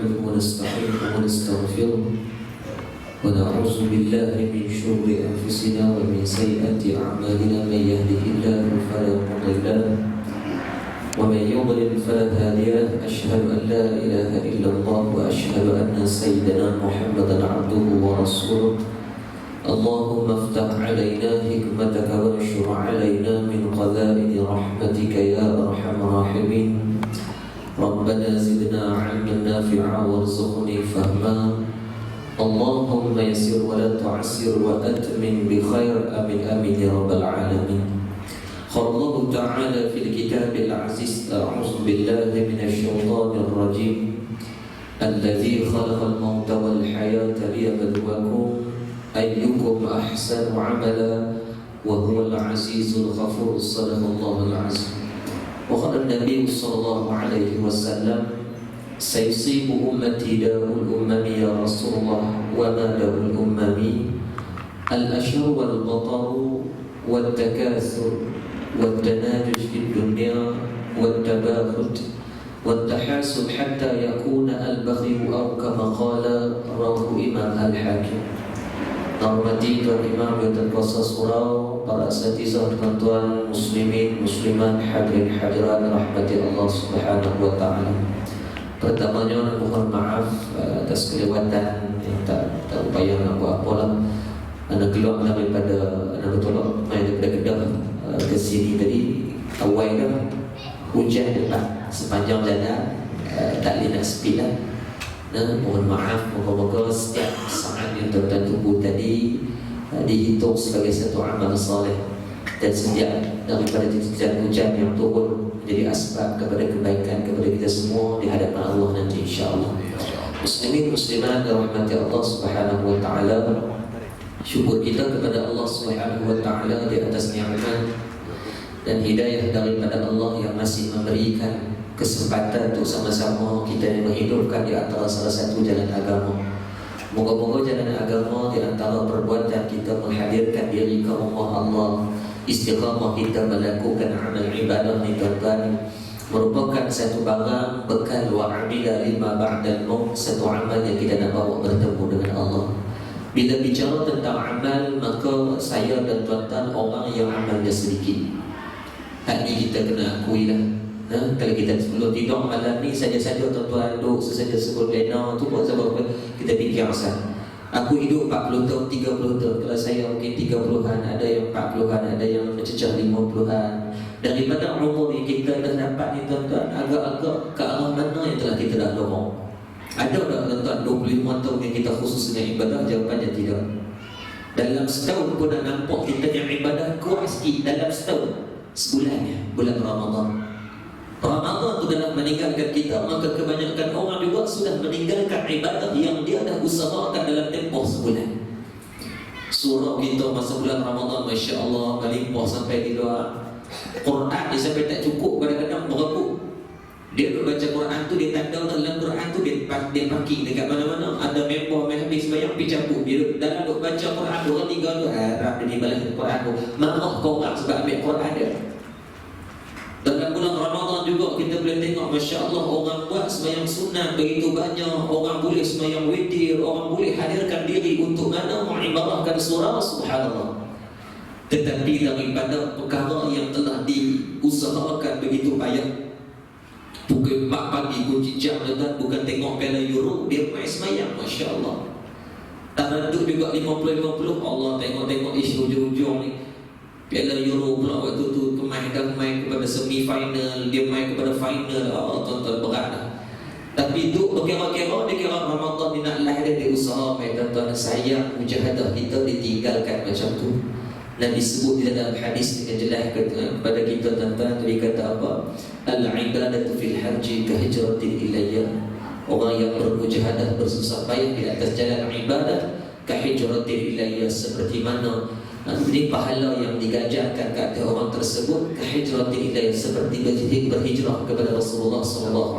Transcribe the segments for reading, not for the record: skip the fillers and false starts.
نحمده ونستعينه ونستغفره ونعوذ بالله من شرور أنفسنا ومن سيئات أعمالنا من يهده الله فلا مضل له ومن يضلل فلا هادي له أشهد أن لا إله إلا الله وأشهد أن سيدنا محمدا عبده ورسوله اللهم افتح علينا حكمتك وانشر علينا من خزائن رحمتك يا أرحم الراحمين ربنا زدنا علما نافعا وارزقني فهما اللهم يسر ولا تعسر وأتمم بخير آمين آمين يا رب العالمين. قال الله تعالى في الكتاب العزيز أعوذ بالله من الشيطان الرجيم الذي خلق الموت والحياة ليبلوكم أيكم أحسن عملا وهو العزيز الغفور صدق الله العظيم. وقال النبي صلى الله عليه وسلم سيصيب أمتي داء الأمم يا رسول الله وما داء الأمم الأشر والبطر والتكاثر والتناجش في الدنيا والتباغت والتحاسد حتى يكون البغي أو كما قال رواه إمام الحاكم. Hormati Tuan Imam dan kuasa surau, para asatizah, tuan-tuan muslimin, muslimat, hadirin hadirat rahmati Allah Subhanahu wa taala. Pertamanya mohon maaf atas kelewatan yang tak upaya nak buat apalah. Anak keluar daripada anak bertolak main daripada Kedah ke sini tadi awal dah hujan depan sepanjang jalan tak boleh nak speed lah. Mohon maaf, moga-moga setiap saat yang tuan-tuan tunggu tadi dihitung sebagai satu amal saleh dan setiap daripada hujan yang turun menjadi asbab kepada kebaikan kepada kita semua di hadapan Allah nanti insya-Allah. Muslimin muslimat rahmati Allah Subhanahu wa taala. Syukur kita kepada Allah Subhanahu wa taala di atas nikmat dan hidayah daripada Allah yang masih memberikan kesempatan untuk sama-sama kita menghidupkan di antara salah satu jalan agama. Moga-moga jalan agama di antara perbuatan kita menghadirkan diri ke rumah Allah, istiqamah kita melakukan amal ibadah ni tuan-tuan merupakan satu barang bekal wa amila lima ba'dal maut, satu amal yang kita nak bawa bertemu dengan Allah. Bila bicara tentang amal, maka saya dan tuan-tuan orang yang amalnya sedikit. Hal ini kita kena akui lah. Kalau kita sebelum tidur malam ni saja-saja tuan-tuan duduk sesaja sebut lena tu buat sebab kita fikir asal. Aku hidup 40 tahun, 30 tahun. Kalau saya mungkin 30-an, ada yang 40-an, ada yang mencecah 50-an. Daripada umur yang kita dah dapat ni tuan-tuan, agak-agak ke arah mana yang telah kita dah lorong? Ada tak tuan-tuan 25 tahun yang kita khusus dengan ibadah? Jawapannya tidak. Dalam setahun pun dah nampak kita yang ibadah kuat sikit. Dalam setahun, sebulannya, bulan Ramadan. Ramadan itu dalam meninggalkan kita, maka kebanyakan orang juga sudah meninggalkan ibadah yang dia dah usahakan dalam tempoh sebulan. Surau kita masa bulan Ramadan, Masya Allah, melimpah sampai di luar. Quran dia sampai tak cukup, kadang-kadang berapa. Dia duk baca Quran tu, dia tanda dalam Quran tu, dia parking dekat mana-mana. Ada member main habis bayang pergi cabut. Dia dalam duk baca Quran, orang tinggal tu harap dia dibalas Quran tu. Marah kau orang sebab ambil Quran dia. Dalam bulan Ramadan juga kita boleh tengok Masya Allah orang buat sembahyang sunat begitu banyak. Orang boleh sembahyang witir, orang boleh hadirkan diri untuk mana mengibarahkan surah subhanallah. Tetapi daripada perkara yang telah diusahakan begitu payah, pukul 4 pagi kunci jam dan bukan tengok Piala Euro, dia main sembahyang Masya Allah. Taraduk juga 50-50, Allah tengok-tengok isu hujung-hujung ni Piala Euro pula waktu tu dah main kepada semi final, dia main kepada final. Tuan-tuan berat lah. Tapi tu berkira-kira dia kira Ramadan dia nak lahir dia usaha main tuan-tuan. Sayang mujahadah kita ditinggalkan macam tu. Nabi sebut di dalam hadis dengan jelas kepada kita tuan-tuan. Dia kata apa? Al-ibadatu fil haji kahijratin ilayya. Orang yang bermujahadah bersusah payah di atas jalan ibadah kahijratin ilayya, seperti mana ini pahala yang digajarkan ke atas orang tersebut kahijratin ilayya, seperti berhijrah kepada Rasulullah SAW.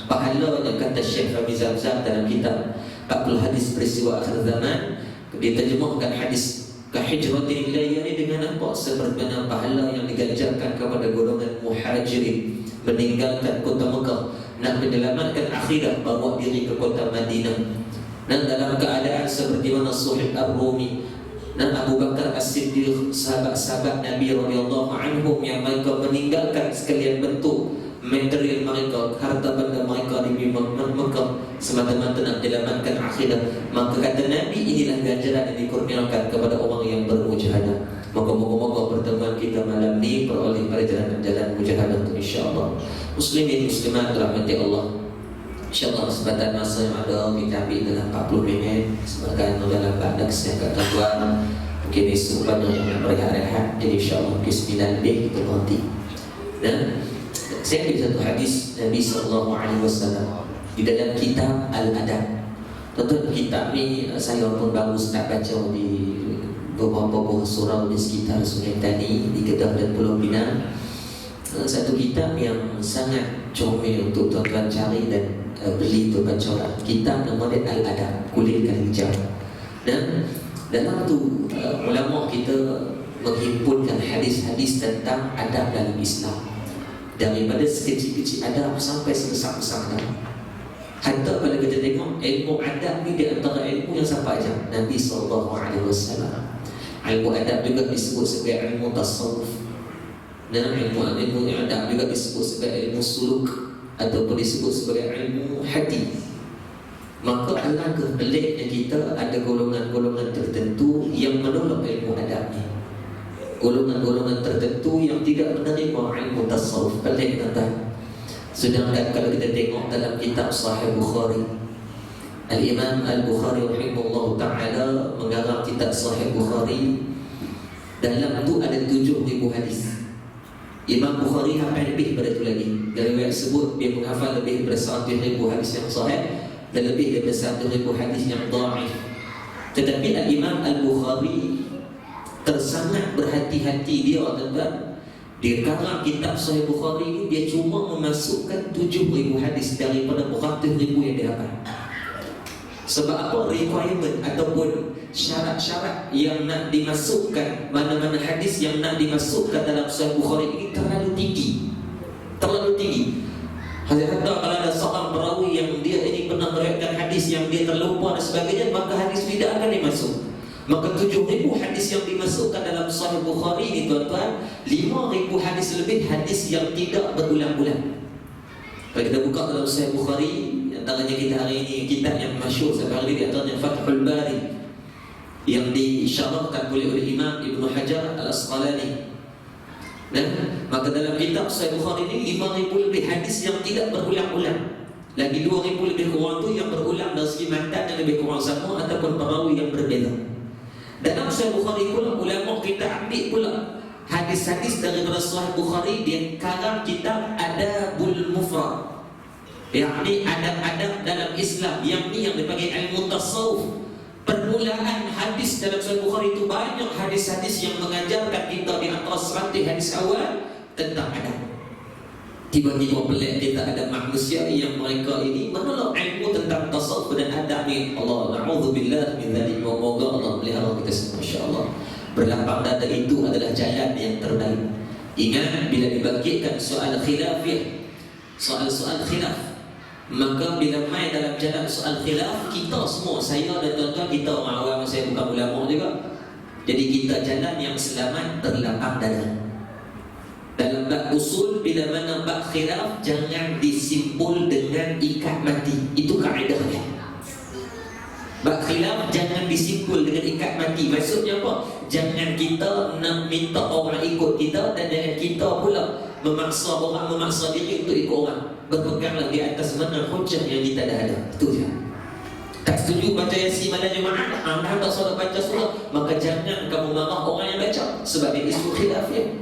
Pahala yang kata Syekh Rami Zamzam dalam kitab 40 hadis peristiwa akhir zaman, dia terjemahkan hadis kahijratin ilayya ini dengan apa? Seperti pahala yang digajarkan kepada golongan muhajirin meninggalkan kota Mekah nak menyelamatkan akhirat, bawa diri ke kota Madinah. Dan dalam keadaan seperti mana Suhaib Ar-Rumi dan Abu Bakar As-Siddiq, sahabat-sahabat Nabi radhiyallahu anhum yang mereka meninggalkan sekalian bentuk material mereka, harta benda mereka di Mekah semata-mata nak menyelamatkan akhirat. Maka kata Nabi, inilah ganjaran yang dikurniakan kepada orang yang bermujahadah. Maka moga-moga pertemuan kita malam ni beroleh pada jalan mujahadah itu insya-Allah. Muslimin muslimat rahmati Allah. InsyaAllah kesempatan masa yang ada kita ambil dalam 40 minit sebagai dalam badak yang kata tuan. Mungkin esok pada berehat-rehat. Jadi insyaAllah mungkin 9 lebih kita berhenti. Dan saya ambil satu hadis Nabi SAW di dalam kitab Al-Adab. Tentu kitab ni saya pun baru nak baca di beberapa buah surau di sekitar Sungai Tani, di Kedah dan Pulau Pinang. Satu kitab yang sangat comel untuk tuan-tuan cari dan beli untuk baca. Kitab nama dia Al-Adab, kulit kain hijau. Dan dalam tu ulama kita menghimpunkan hadis-hadis tentang adab dalam Islam, daripada sekecil-kecil adab sampai sebesar-besar adab. Hatta kalau kita tengok ilmu adab ni di antara ilmu yang siapa ajar? Nabi SAW. Ilmu adab juga disebut sebagai ilmu tasawuf. Dan ilmu adab juga disebut sebagai ilmu suluk ataupun disebut sebagai ilmu hati. Maka alangkah peliknya kita ada golongan-golongan tertentu yang menolak ilmu adab ni. Golongan-golongan tertentu yang tidak menerima ilmu tasawuf. Pelik kata. Sedangkan kalau kita tengok dalam kitab Sahih Bukhari, Al-Imam Al-Bukhari rahimahullah ta'ala menggarap kitab Sahih Bukhari. Dalam tu ada 7,000 hadis. Imam Bukhari hafal lebih daripada itu lagi. Dari riwayat sebut dia menghafal lebih daripada 100,000 hadis yang sahih dan lebih daripada 100,000 hadis yang dhaif. Tetapi Al-Imam Al-Bukhari tersangat berhati-hati dia tuan-tuan. Dia karang kitab Sahih Bukhari ini dia cuma memasukkan 7,000 hadis daripada beratus ribu yang dia hafal. Sebab apa? Requirement ataupun syarat-syarat yang nak dimasukkan, mana-mana hadis yang nak dimasukkan dalam Sahih Bukhari ini terlalu tinggi. Terlalu tinggi. Hatta kalau ada seorang perawi yang dia ini pernah meriwayatkan hadis yang dia terlupa dan sebagainya, maka hadis tidak akan dimasuk. Maka 7,000 hadis yang dimasukkan dalam Sahih Bukhari ini tuan-tuan, 5,000 hadis lebih hadis yang tidak berulang-ulang. Kalau kita buka dalam Sahih Bukhari, antaranya kita hari ini kitab yang masyhur sampai hari ini antaranya Fathul Bari yang disyarahkan oleh Imam Ibn Hajar Al-Asqalani. Dan maka dalam kitab Sahih Bukhari ini 5,000 lebih hadis yang tidak berulang-ulang. Lagi 2,000 lebih kurang itu yang berulang dari segi matan yang lebih kurang sama ataupun perawi yang berbeza. Dalam Sahih Bukhari pula ulama kita ambil pula hadis-hadis daripada Sahih Bukhari, dia karang kitab Adabul Mufrad, yakni adab-adab dalam Islam, yang ni yang dipanggil ilmu tasawuf. Permulaan hadis dalam Sahih Bukhari itu banyak hadis-hadis yang mengajarkan kita di antara 100 hadis awal tentang adab. Tiba-tiba pelik kita ada manusia yang mereka ini menolak ilmu tentang tasawuf dan adab ni. Allah na'udzubillah min dzalik. Moga Allah melihara kita semua insya-Allah. Berlapang dada itu adalah jalan yang terbaik. Ingat bila dibangkitkan soal khilafiyah, soal-soal khilaf, maka bila main dalam jalan soal khilaf, kita semua, saya dan tuan-tuan, kita orang awam, saya bukan ulama juga, jadi kita jalan yang selamat berlapang dada. Dalam bab usul, bila mana bab khilaf, jangan disimpul dengan ikat mati. Itu kaedahnya. Bab khilaf jangan disimpul dengan ikat mati. Maksudnya apa? Jangan kita nak minta orang ikut kita, dan jangan kita pula memaksa orang, memaksa diri untuk ikut orang. Berpeganglah di atas mana hujah yang kita dah ada. Itu je. Tak setuju baca Yasin malam Jumaat, anda tak solat baca surah, maka jangan kamu marah orang yang baca, sebab dia isu khilafiyah.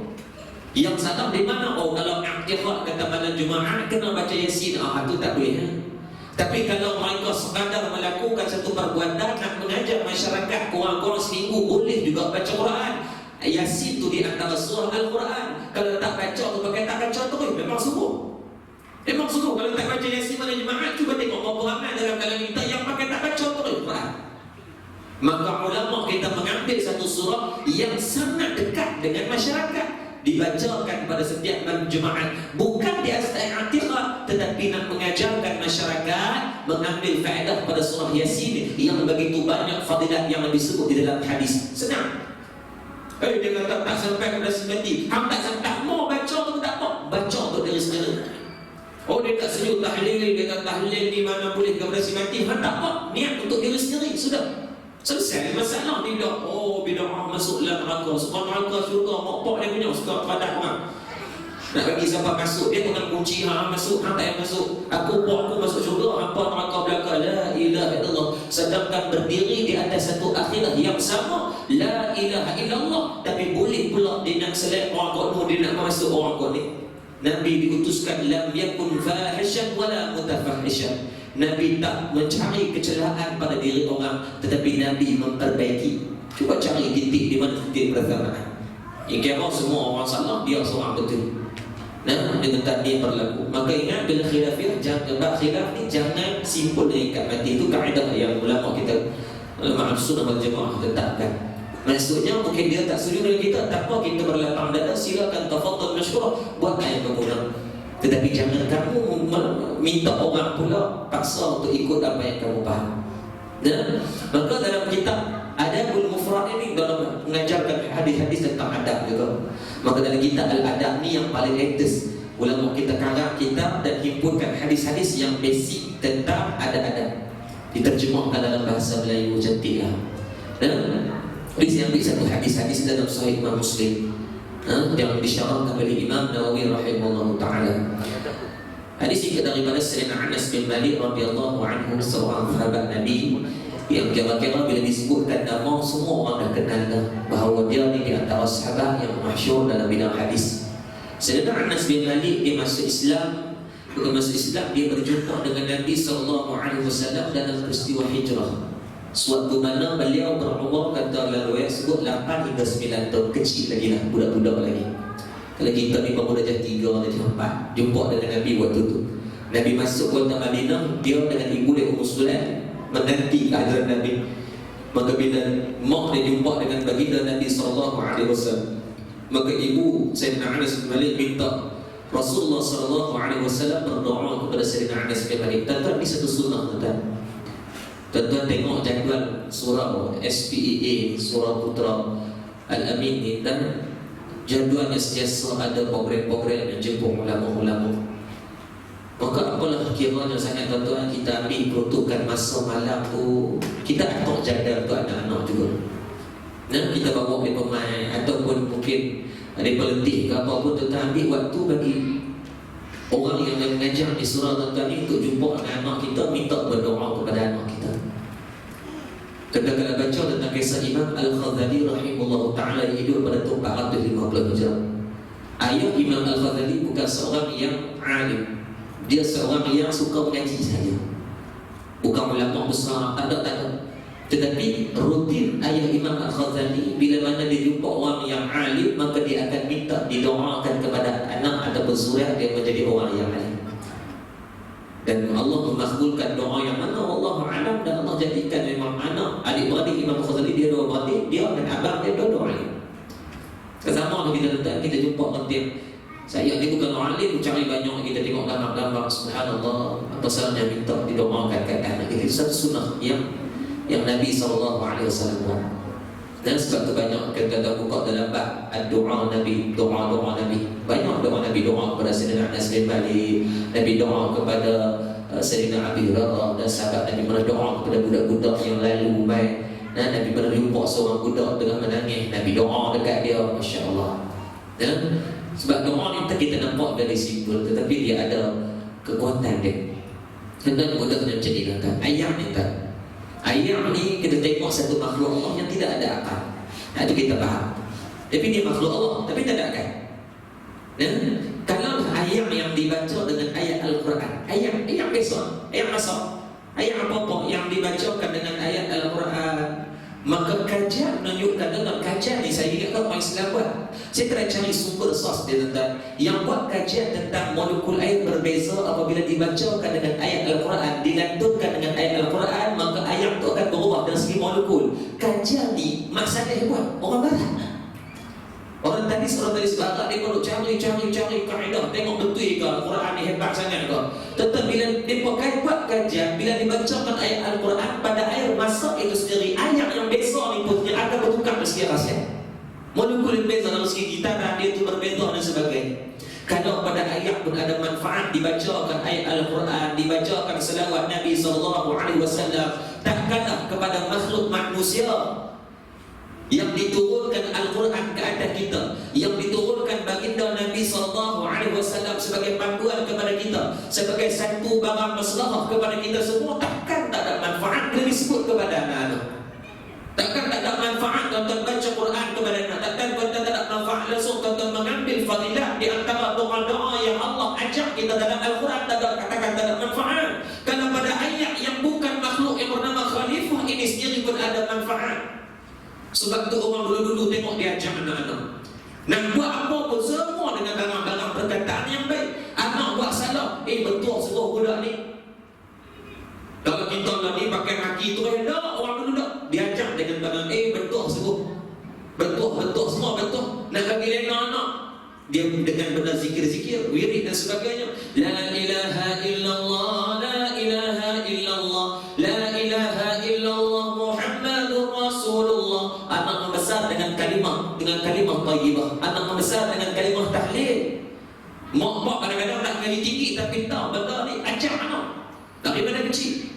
Yang salah di mana? Oh, kalau i'tiqad kata malam Jumaat kena baca Yasin, itu tak boleh. Tapi kalau mereka sekadar melakukan satu perbuatan nak mengajak masyarakat kurang-kurang seminggu, boleh juga baca Quran. Yasin tu di antara surah Al-Quran. Kalau tak baca tu pakai tak baca terus, memang sungguh. Memang sungguh kalau tak baca Yasin malam Jumaat, cuba tengok berapa ramai dalam kalangan kita yang pakai tak baca terus Quran. Maka ulama kita mengambil satu surah yang sangat dekat dengan masyarakat. dibacakan pada setiap malam Jumaat, bukan di atas i'tikad, tetapi nak mengajarkan masyarakat mengambil faedah pada surah Yasin yang begitu banyak fadilat yang disebut di dalam hadis. Senang. Dia kata tak sampai kepada semati, hang tak sampai, mau baca tu tak mau baca untuk diri sendiri. Dia tak sejuk tahlil, dia kata tahlil di mana boleh kepada semati, hang tak mau, niat untuk diri sendiri, sudah selesai masalah. Dia dah bid'ah masuk dalam neraka, suka neraka syurga, mokpok dia punya, suka padat orang nak bagi siapa masuk, dia pengen kunci, hang masuk, hang tak payah masuk, aku masuk syurga, hampa neraka belaka. La ilaha illallah. Sedangkan berdiri di atas satu akhirat yang sama, la ilaha illallah, tapi boleh pula dia nak select orang kot ni, dia nak masuk orang kot ni. Nabi diutuskan lam yakun fahishan wala mutafahishan. Nabi tak mencari kecelakaan pada diri orang, tetapi Nabi memperbaiki. Cuba cari titik di mana titik persamaan. Yang kira semua orang salah, dia seorang betul. Dengan tadi berlaku. Maka ingat, bila khilafiyah, jangan khilaf ni jangan simpul dengan ikat mati. Itu kaedah yang ulama kita, ulama sunnah wal jamaah letakkan. Maksudnya mungkin dia tak setuju dengan kita, tak apa, kita berlapang dada, silakan tafadhal masykurah, buat yang kamu nak. Tetapi jangan kamu minta orang pula paksa untuk ikut apa yang kamu faham. Maka dalam kitab Adabul Mufrad ini dalam mengajarkan hadis-hadis tentang adab juga. Maka dalam kitab Al-Adab ni yang paling latest, ulama kita karang kitab dan himpunkan hadis-hadis yang basic tentang adab-adab, diterjemahkan dalam bahasa Melayu cantik lah. Hadis yang satu hadis-hadis dalam Sahih Imam Muslim yang disyarahkan oleh Imam Nawawi rahimahullah taala. Hadis ini daripada Sayyidina Anas bin Malik radhiyallahu anhu, seorang sahabat Nabi yang kira-kira bila disebutkan nama semua orang dah kenal dah, bahawa dia ni di antara sahabat yang masyhur dalam bidang hadis. Sayyidina Anas bin Malik dia masuk Islam. Ketika masuk Islam, dia berjumpa dengan Nabi SAW dalam peristiwa hijrah. Suatu mana beliau berumur, kata lalu sebut 8 hingga 9 tahun, kecil lagi lah, budak-budak lagi. Kalau kita ni baru dah 3 dan 4, jumpa dengan Nabi waktu tu. Nabi masuk kota Madinah, dia dengan ibu dia Ummu Sulaim menanti kehadiran Nabi. Maka bila mak dia jumpa dengan baginda Nabi SAW, maka ibu Sayyidina Anas bin Malik minta Rasulullah SAW berdoa kepada Sayyidina Anas bin Malik. Tuan-tuan, ini satu sunnah tuan-tuan. Tuan-tuan tengok jadual surah SPEA, surah Putra Al-Amin ni, dan jadualnya sentiasa ada program-program yang jemput ulama-ulama. Maka apalah kiranya sangat tuan-tuan kita ambil peruntukan masa malam tu, kita atur jadual untuk anak-anak juga. Kita bawa dia pemain ataupun mungkin ada peletih ke apa pun, tuan-tuan ambil waktu bagi orang yang mengajar di surah tuan-tuan ni untuk jumpa dengan anak kita, minta berdoa kepada anak kita. Kadang-kadang baca tentang kisah Imam Al-Ghazali rahimahullah ta'ala yang hidup pada tahun 450 Hijrah. Ayah Imam Al-Ghazali bukan seorang yang alim, dia seorang yang suka mengaji saja, bukan ulama besar, tak ada. Tetapi rutin ayah Imam Al-Ghazali, bila mana dia jumpa orang yang alim, maka dia akan minta didoakan kepada anak ataupun zuriat dia menjadi orang yang alim. Dan Allah memakbulkan doa yang mana Wallahu a'lam, dan Allah jadikan memang anak adik-beradik Imam Ghazali, dia dua beradik, dia dan abang dia dua alim. Sama kita jumpa nanti saya ni bukan orang alim, cari banyak kita tengok gambar-gambar, subhanallah, apa salahnya minta didoakan kat anak kita. Itu satu sunnah yang Nabi SAW buat. Dan sebab tu banyak kita buka dalam bab doa Nabi, doa Nabi. Banyak doa Nabi, doa kepada Sayyidina Anas bin Malik, Nabi doa kepada Sayyidina Abi Hurairah, dan sahabat Nabi berdoa kepada budak-budak yang lalu baik. Dan Nabi pernah jumpa seorang budak tengah menangis, Nabi doa dekat dia, masya-Allah. Dan sebab doa ni kita nampak dari simpel, tetapi dia ada kekuatan dia. Dan mudahnya menjadikan ayat ni tak. Ayat ni kita tengok satu makhluk Allah yang tidak ada akal. Itu kita faham. Tapi dia makhluk Allah, tapi tak ada akal. Dan kalau ayat yang dibaca dengan ayat Al-Quran, ayat besar, ayat masuk, ayat apa-apa yang dibacakan dengan ayat Al-Quran, maka kajian menunjukkan dalam kajian ni, saya ingat orang Islam buat, saya telah cari sumber sos dia tentang yang buat kajian tentang molekul air berbeza apabila dibacakan dengan ayat Al-Quran, dilantunkan dengan ayat Al-Quran, maka ayat itu akan berubah dari segi molekul. Kajian ni masalah buat orang barat. Orang tak hadis, orang tadi sebagai dia perlu cari kaedah, tengok betul ke Al-Quran ni hebat sangat ke. Tetapi bila dia pakai buat kajian, bila dibacakan ayat Al-Quran pada air masa itu sendiri, ayat yang besar ni pun akan bertukar dari segi rahsia. Molekul beza dalam segi kita dan dia itu berbeza dan sebagainya. Kalau pada ayat pun ada manfaat, dibacakan ayat Al-Quran, dibacakan selawat Nabi SAW, takkanlah kepada makhluk manusia yang diturunkan Al-Quran ke atas kita, yang diturunkan baginda Nabi SAW sebagai panduan kepada kita, sebagai satu barang maslahah kepada kita semua, takkan tak ada manfaat bila disebut kepada anak-anak. Takkan tak ada manfaat tuan-tuan baca Quran kepada anak. Takkan tuan-tuan tak ada manfaat langsung tuan-tuan mengambil fadilah di antara doa-doa yang Allah ajak kita dalam Al-Quran. Tak ada katakan tak ada manfaat. Kalau pada ayat yang bukan makhluk yang bernama Khalifah ini sendiri pun ada manfaat. Sebab tu orang dulu-dulu tengok dia ajak anak-anak. Nak buat apa pun semua dengan dalam perkataan yang baik. Anak buat salah, betul suruh budak ni. Kalau kita lah ni pakai maki tu tak, orang dulu tak. Diajak dengan tangan, betul suruh. Betul semua betul. Nak bagi lena anak, dia dengan benar zikir-zikir, wirid dan sebagainya. La ilaha illallah, la ilaha illallah, la ilaha illallah Muhammadur Rasulullah. Anak membesar dengan kalimah thayyibah. Anak membesar dengan kalimah tahlil. Mak kadang-kadang nak ngaji tinggi tapi tahu benda ni ajak anak daripada kecil.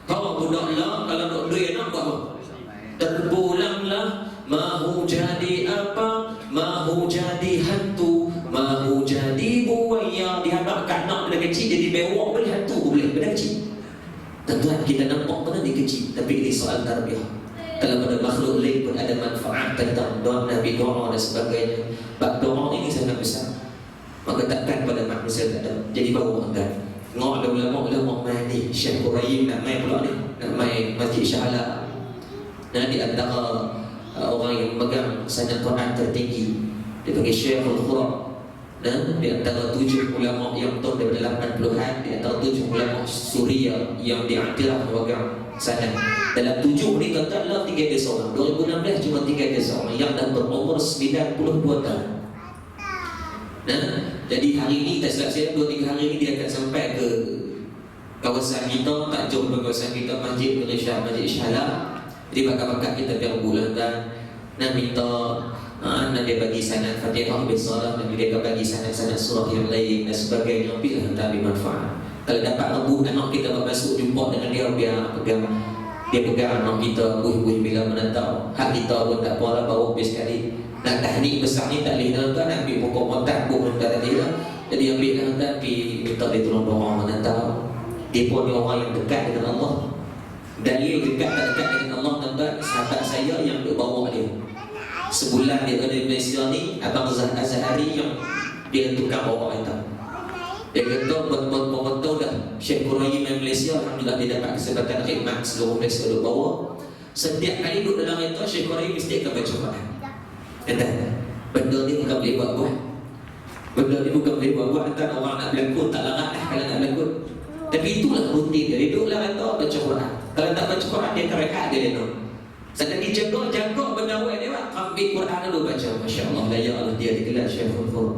Kalau budak lah, kalau nak duit nak buat apa? Terbulanglah, mahu jadi apa? Mahu jadi hantu, mahu jadi buaya. Diharapkan anak dari kecil jadi bewok boleh, hantu boleh pada kecil. Tentuan kita nampak pernah di kecil, tapi ini soal tarbiyah. Kalau pada makhluk lain pun ada manfaat tentang doa Nabi, doa dan sebagainya. Bab doa ini sangat besar. Maka takkan pada manusia tak ada. Jadi baru angkat. Ngok ada ulama main ni, Syekh Quraim nak main pula ni, nak main Masjid Syahla. Dan di antara orang yang memegang sanad Quran tertinggi, dia panggil Syekh Al-Khurab. Dan di antara 7 ulama yang tahun daripada 80-an, di antara 7 ulama Suria yang diiktiraf memegang sanad. Dalam 7 ni katalah 3 dia seorang. 2016 cuma 3 dia seorang yang dah berumur 92 tahun. Jadi hari ini tak silap saya 2-3 hari ini dia akan sampai ke kawasan kita, tak jauh dari kawasan kita, Masjid Malaysia, Masjid Syahla. Jadi bakat-bakat kita biar bulan dan minta nak dia bagi sanad Fatihah bersalah, dan dia akan bagi sanad-sanad surah yang lain dan sebagainya. Bila hendak bermanfaat. Kalau dapat rebut anak kita masuk jumpa dengan dia, dia pegang anak kita buih-buih bila menentang. Hak kita pun tak apalah, bawa habis sekali. Nak tahnik besar ni tak boleh tuan-tuan, nak ambil pokok montak pun tak tadi lah. Jadi ambil tuan-tuan, pergi minta dia tolong doa menentang. Dia pun dia orang yang dekat dengan Allah. Dalil dekat tak dekat dengan Allah tuan-tuan, sahabat saya yang duk bawa dia. Sebulan dia ada di Malaysia ni, Abang Azhari yang dia tukang bawa itu. Dia kata betul-betul dah Syekh Quraim yang Malaysia, alhamdulillah dia dapat kesempatan khidmat seluruh Malaysia duk bawa. Setiap kali duduk dalam itu, Syekh Quraim mesti akan baca Quran. Kata, benda ni bukan boleh buat-buat. Benda ni bukan boleh buat-buat. Antara orang nak berlakon, tak larat kalau nak berlakon. Tapi itulah rutin dia. Dia duduklah atau baca Quran. Kalau tak baca Quran, dia akan rehat dia lena. Sedang dijaga benda awal dia, ambil Quran dulu baca. Masya Allah, layak Allah dia digelar Syekhul Khurab.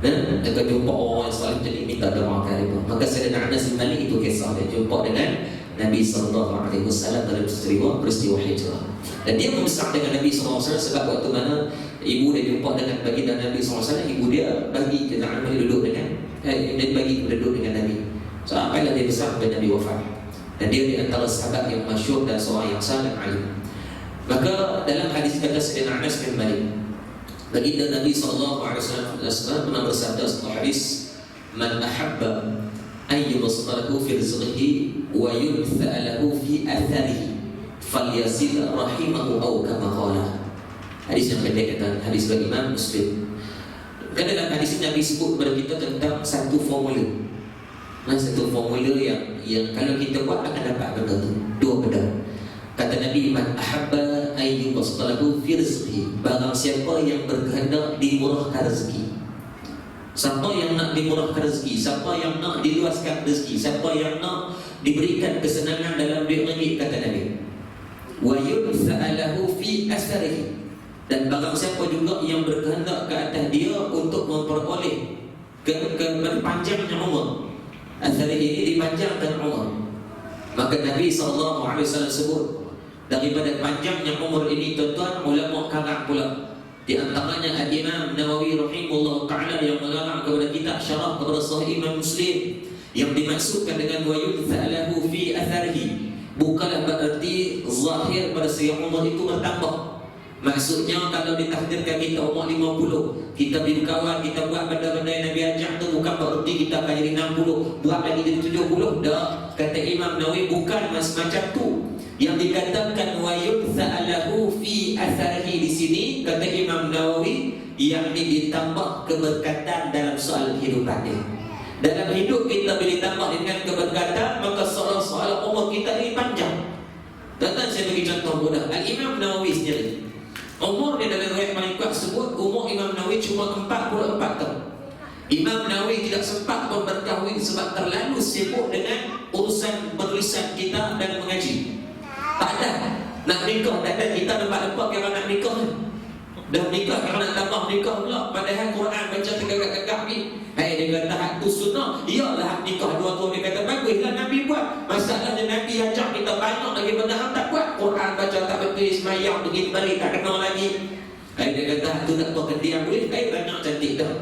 Dan akan jumpa orang yang selalu jadi minta doa kalimah. Maka Sayyidina Anas bin Malik itu kisah dia jumpa dengan Nabi SAW dalam peristiwa hijrah. Dan dia membesar dengan Nabi SAW sebab waktu mana ibu dia jumpa dengan baginda Nabi SAW, ibu dia bagi Sayyidina Ali duduk dengan dia bagi duduk dengan Nabi. So apalah dia besar sampai Nabi wafat. Dan dia di antara sahabat yang masyhur dan seorang yang saleh alim. Maka dalam hadis kata Sayyidina Anas bin Malik, baginda Nabi SAW pernah bersabda setelah hadis, man ahabba an yubsatahu fi rizqihi wa yubthalahu fi atharihi falyasil rahimahu aw kama qala. Hadis yang pendek kata hadis dari Imam Muslim. Kan dalam hadis ini Nabi sebut kepada kita tentang satu formula. Satu formula yang kalau kita buat akan dapat benda tu. 2 benda. Kata Nabi, man ahabba an yubsatahu fi rizqihi, barang siapa yang berkehendak dimurahkan rezeki. Siapa yang nak dimurahkan rezeki, siapa yang nak diluaskan rezeki, siapa yang nak diberikan kesenangan dalam duit ringgit, kata Nabi, wa yunfa'alahu fi asarihi, Dan barang siapa juga yang berkehendak ke atas dia untuk memperoleh panjangnya umur, athari ini dipanjangkan umur, maka Nabi SAW sebut daripada panjangnya umur ini, tuan-tuan, ulama karang pula. Di antaranya Al-Imam Nawawi rahimahullah ta'ala yang mengarang kepada kitab syarah kepada Sahih Imam Muslim, yang dimaksudkan dengan wa yudha'lahu fi atharihi bukanlah berarti zahir pada segi umur itu bertambah. Maksudnya kalau ditakdirkan kita umur 50, kita berkawan, kita buat benda-benda yang Nabi ajak tu, bukan berarti kita akan jadi 60, buat lagi jadi 70. Dah, kata Imam Nawawi, bukan macam tu. Yang dikatakan wa yudha'lahu fi atharihi di sini, kata Imam Nawawi, yang ditambah keberkatan dalam soal kehidupan dia. Dalam hidup kita bila ditambah dengan keberkatan, maka soal umur kita ini panjang. Tuan-tuan, saya bagi contoh mudah. Al-Imam Nawawi sendiri, umur dia dalam riwayat paling kuat sebut umur Imam Nawawi cuma 44 tahun. Imam Nawawi tidak sempat pun berkahwin sebab terlalu sibuk dengan urusan berlisan kita dan mengaji. Tak ada nak nikah, tak ada. Kita nampak-nampak kira nak nikah, dah nikah kira nak tambah nikah pula. Padahal Quran baca tegak-tegak ni, dia kata hak tu sunnah, iyalah hak nikah dua-dua. Dia kata baguslah Nabi buat. Masalahnya Nabi ajak kita banyak lagi benda hang tak buat. Quran baca tak betul, semayang pergi balik tak kenal lagi. Dia kata hak tu tak pakai dia boleh. Banyak cantik dah.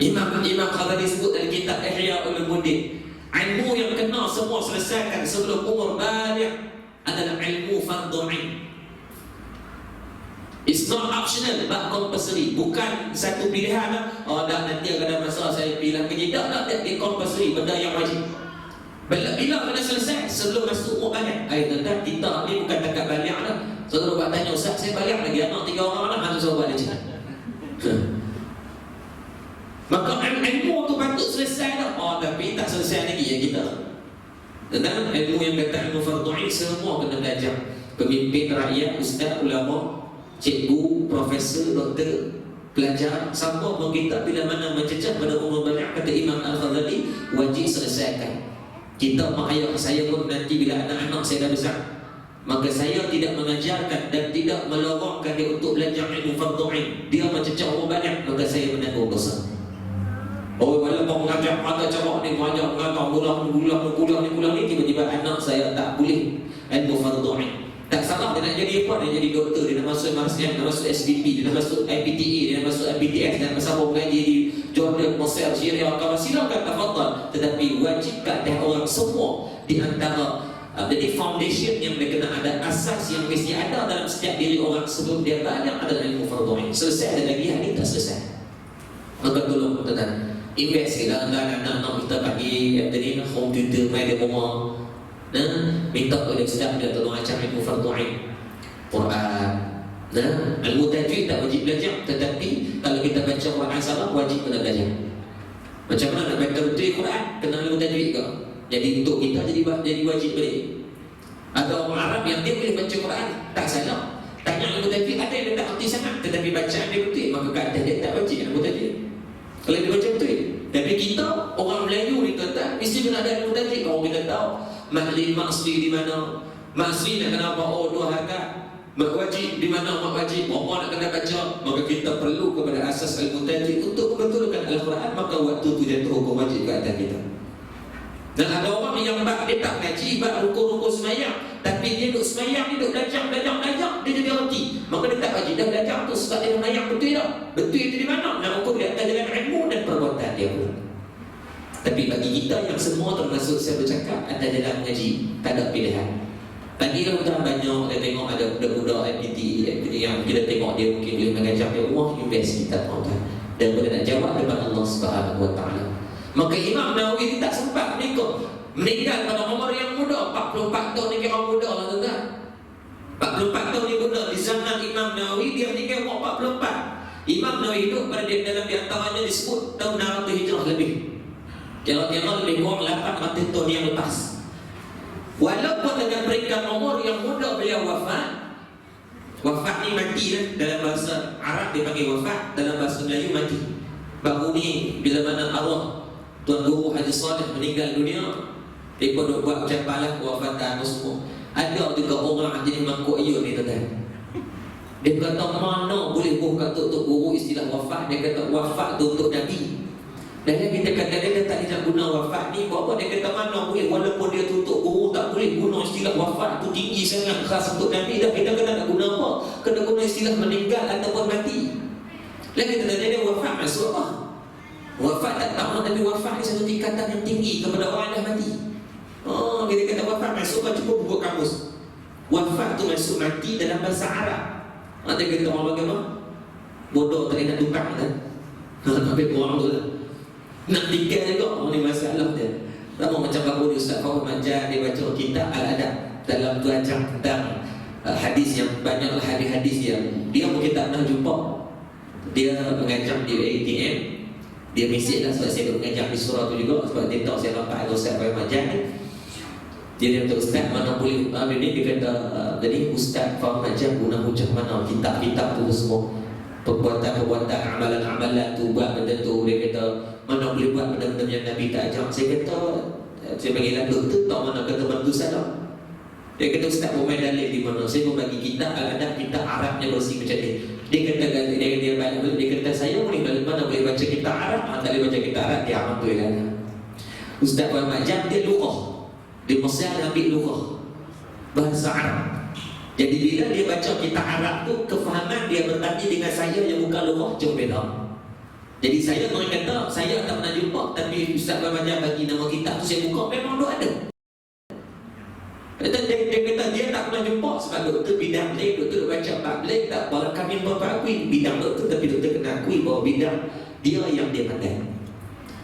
Imam Ghazali sebut dalam kitab Ihya Ulumuddin, ilmu yang kena semua selesaikan sebelum umur baligh adalah ilmu fardhu ain. It's not optional, but compulsory. Bukan satu pilihan lah. Oh dah, nanti akan ada masalah saya pilih kerja. Tak, dia compulsory, benda yang wajib. Bila kena selesai sebelum masuk umur balik. Tentang kita ni bukan dekat balik lah. Saudara buat tanya, Ustaz saya balik lagi anak 3 orang lah, harus saya buat dia. Maka ilmu tu patut selesai dah. Tapi tak selesai lagi ya kita. Tentang ilmu yang kata ilmu fardhu ain, semua kena belajar. Pemimpin rakyat, ustaz, ulama, cikgu, profesor, doktor, pelajar, siapa pun kita bila mana mencecah pada umur balik, kata Imam Al-Ghazali, wajib selesaikan. Kita mak ayah saya pun nanti bila anak-anak saya dah besar, maka saya tidak mengajarkan dan tidak melorongkan dia untuk belajar ilmu fardhu ain. Dia mencecah umur balik, maka saya menanggung dosa. Walaupun mengajar ada cara ni, mengajar kuliah ni, tiba-tiba anak saya tak boleh ilmu fardhu ain. Tak salah dia nak jadi apa? Dia jadi doktor, dia nak masuk MRCM, dia nak masuk SBP, dia nak masuk IPTA, dia nak masuk IPTS, dia nak bersama mengaji di Jordan, Mesir, Syria, kalau silakan tafadhal. Tetapi wajib kat orang semua di antara jadi foundation yang dia kena ada, asas yang mesti ada dalam setiap diri orang sebelum dia banyak adalah ilmu fardhu ain. Selesai ada lagi, hari tak selesai. Maka tolong tuan-tuan, invest kita anak-anak kita bagi home tutor main di rumah. Minta kepada sedap dia tolong ajar ilmu fardhu ain, Quran. Ilmu tajwid tak wajib belajar, tetapi kalau kita baca Quran salah wajib kena belajar. Macam mana nak baca betul Quran, kena ilmu tajwid ke? Jadi untuk kita jadi wajib balik. Ada orang Arab yang dia boleh baca Quran tak salah, tanya ilmu tajwid, ada yang dia tak erti sangat, tetapi bacaan dia betul, maka kata dia tak baca ilmu tajwid kalau dia baca betul. Tapi kita orang Melayu ni kata mesti kena ada ilmu tajwid. Kalau kita tahu mahlil maksli di mana, maksli nak kena apa? Dua hakat. Mak wajib di mana? Mak wajib apa nak kena baca? Maka kita perlu kepada asas ilmu tajwid untuk membetulkan Al-Quran. Maka waktu tu jatuh hukum wajib ke atas kita. Dan ada orang yang dia tak ngaji, bab rukun-rukun semayang, tapi dia duduk semayang, dia duduk belajar, dia jadi reti. Maka dia tak wajib dah belajar tu sebab dia semayang betul tak? Betul itu di mana? Nak ukur dia atas dengan ilmu dan perbuatan dia pun. Tapi bagi kita yang semua termasuk saya bercakap atas jalan mengaji, tak ada pilihan. Bagi kita banyak, kita tengok ada budak-budak MPT yang kita tengok dia mungkin boleh mengajar dia rumah, invest kita tuan-tuan, dan boleh nak jawab depan Allah Subhanahu Wa Taala. Maka Imam Nawawi tak sempat menikah, meninggal pada umur yang muda, 44 tahun ni kira muda lah tuan-tuan. 44 tahun ni muda. Di zaman Imam Nawawi dia meninggal umur 44. Imam Nawawi hidup pada dalam di antaranya disebut tahun 600 Hijrah lebih. Kira-kira lebih kurang 800 tahun yang lepas. Walaupun dengan peringkat umur yang muda beliau wafat. Wafat ni mati lah. Dalam bahasa Arab dia panggil wafat, dalam bahasa Melayu mati. Baru ni bila mana arwah Tuan Guru Haji Saleh meninggal dunia, dia pun buat ucapan lah kewafatan semua. Ada juga orang jadi mangkuk ayun ni tuan-tuan. Dia kata mana boleh buka untuk guru istilah wafat. Dia kata wafat tu untuk Nabi. Dan kita kata dia tak nak guna wafat ni. Buat apa dia kata mana boleh. Walaupun dia tutup guru tak boleh guna istilah wafat tu tinggi sangat khas untuk Nabi. Dah kita kena nak guna apa? Kena guna istilah meninggal ataupun mati. Lalu kita tanya dia wafat maksud apa? Wafat tak tahu, tapi wafat ni satu tingkatan yang tinggi kepada orang yang dah mati. Oh, kita kata wafat maksud apa? Cuba buka kamus. Wafat tu maksud mati dalam bahasa Arab. Ada kata orang bagaimana? Bodoh tak nak tukar kan? Tapi orang tu lah nak tinggal juga. Ini masalah dia. Sama macam baru Ustaz Fahul Majah, dia baca kitab Al-Adab. Dalam tu ajar tentang hadis yang banyak hadis-hadis dia mungkin tak pernah jumpa. Dia mengajar di ATM. Dia mesej lah sebab saya mengajar di surau tu juga. Sebab dia tahu saya nampak ada Ustaz Fahul Majah ni. Dia kata Ustaz mana boleh ini dia kata jadi Ustaz Fahul Majah guna hujah mana kitab-kitab tu semua, perbuatan-perbuatan, amalan-amalan tu buat benda tu. Dia kata mana boleh buat benda-benda yang Nabi tak ajar. Saya kata saya panggil lah doktor tahu mana kata bantu saya. Dia kata Ustaz bermain dalil di mana. Saya pun bagi kitab Al-Adab, kitab Arabnya bersih macam ni. Dia kata dia kata saya boleh dari mana boleh baca kitab Arab. Tak boleh baca kitab Arab dia amat tu kan. Ustaz Fahul Majah dia lughah. Di Mesir ambil lughah bahasa Arab. Jadi bila dia baca kitab Arab tu, kefahaman dia bertanya dengan saya yang bukan lughah jauh beda. Jadi saya kata saya tak pernah jumpa, tapi Ustaz Fahul Majah bagi nama kitab tu saya buka memang tu ada. Dia kata dia tak pernah jumpa sebab doktor bidang lain, doktor baca bab lain tak boleh kami memperakui bidang doktor, tapi doktor kena akui bahawa bidang dia yang dia pandai.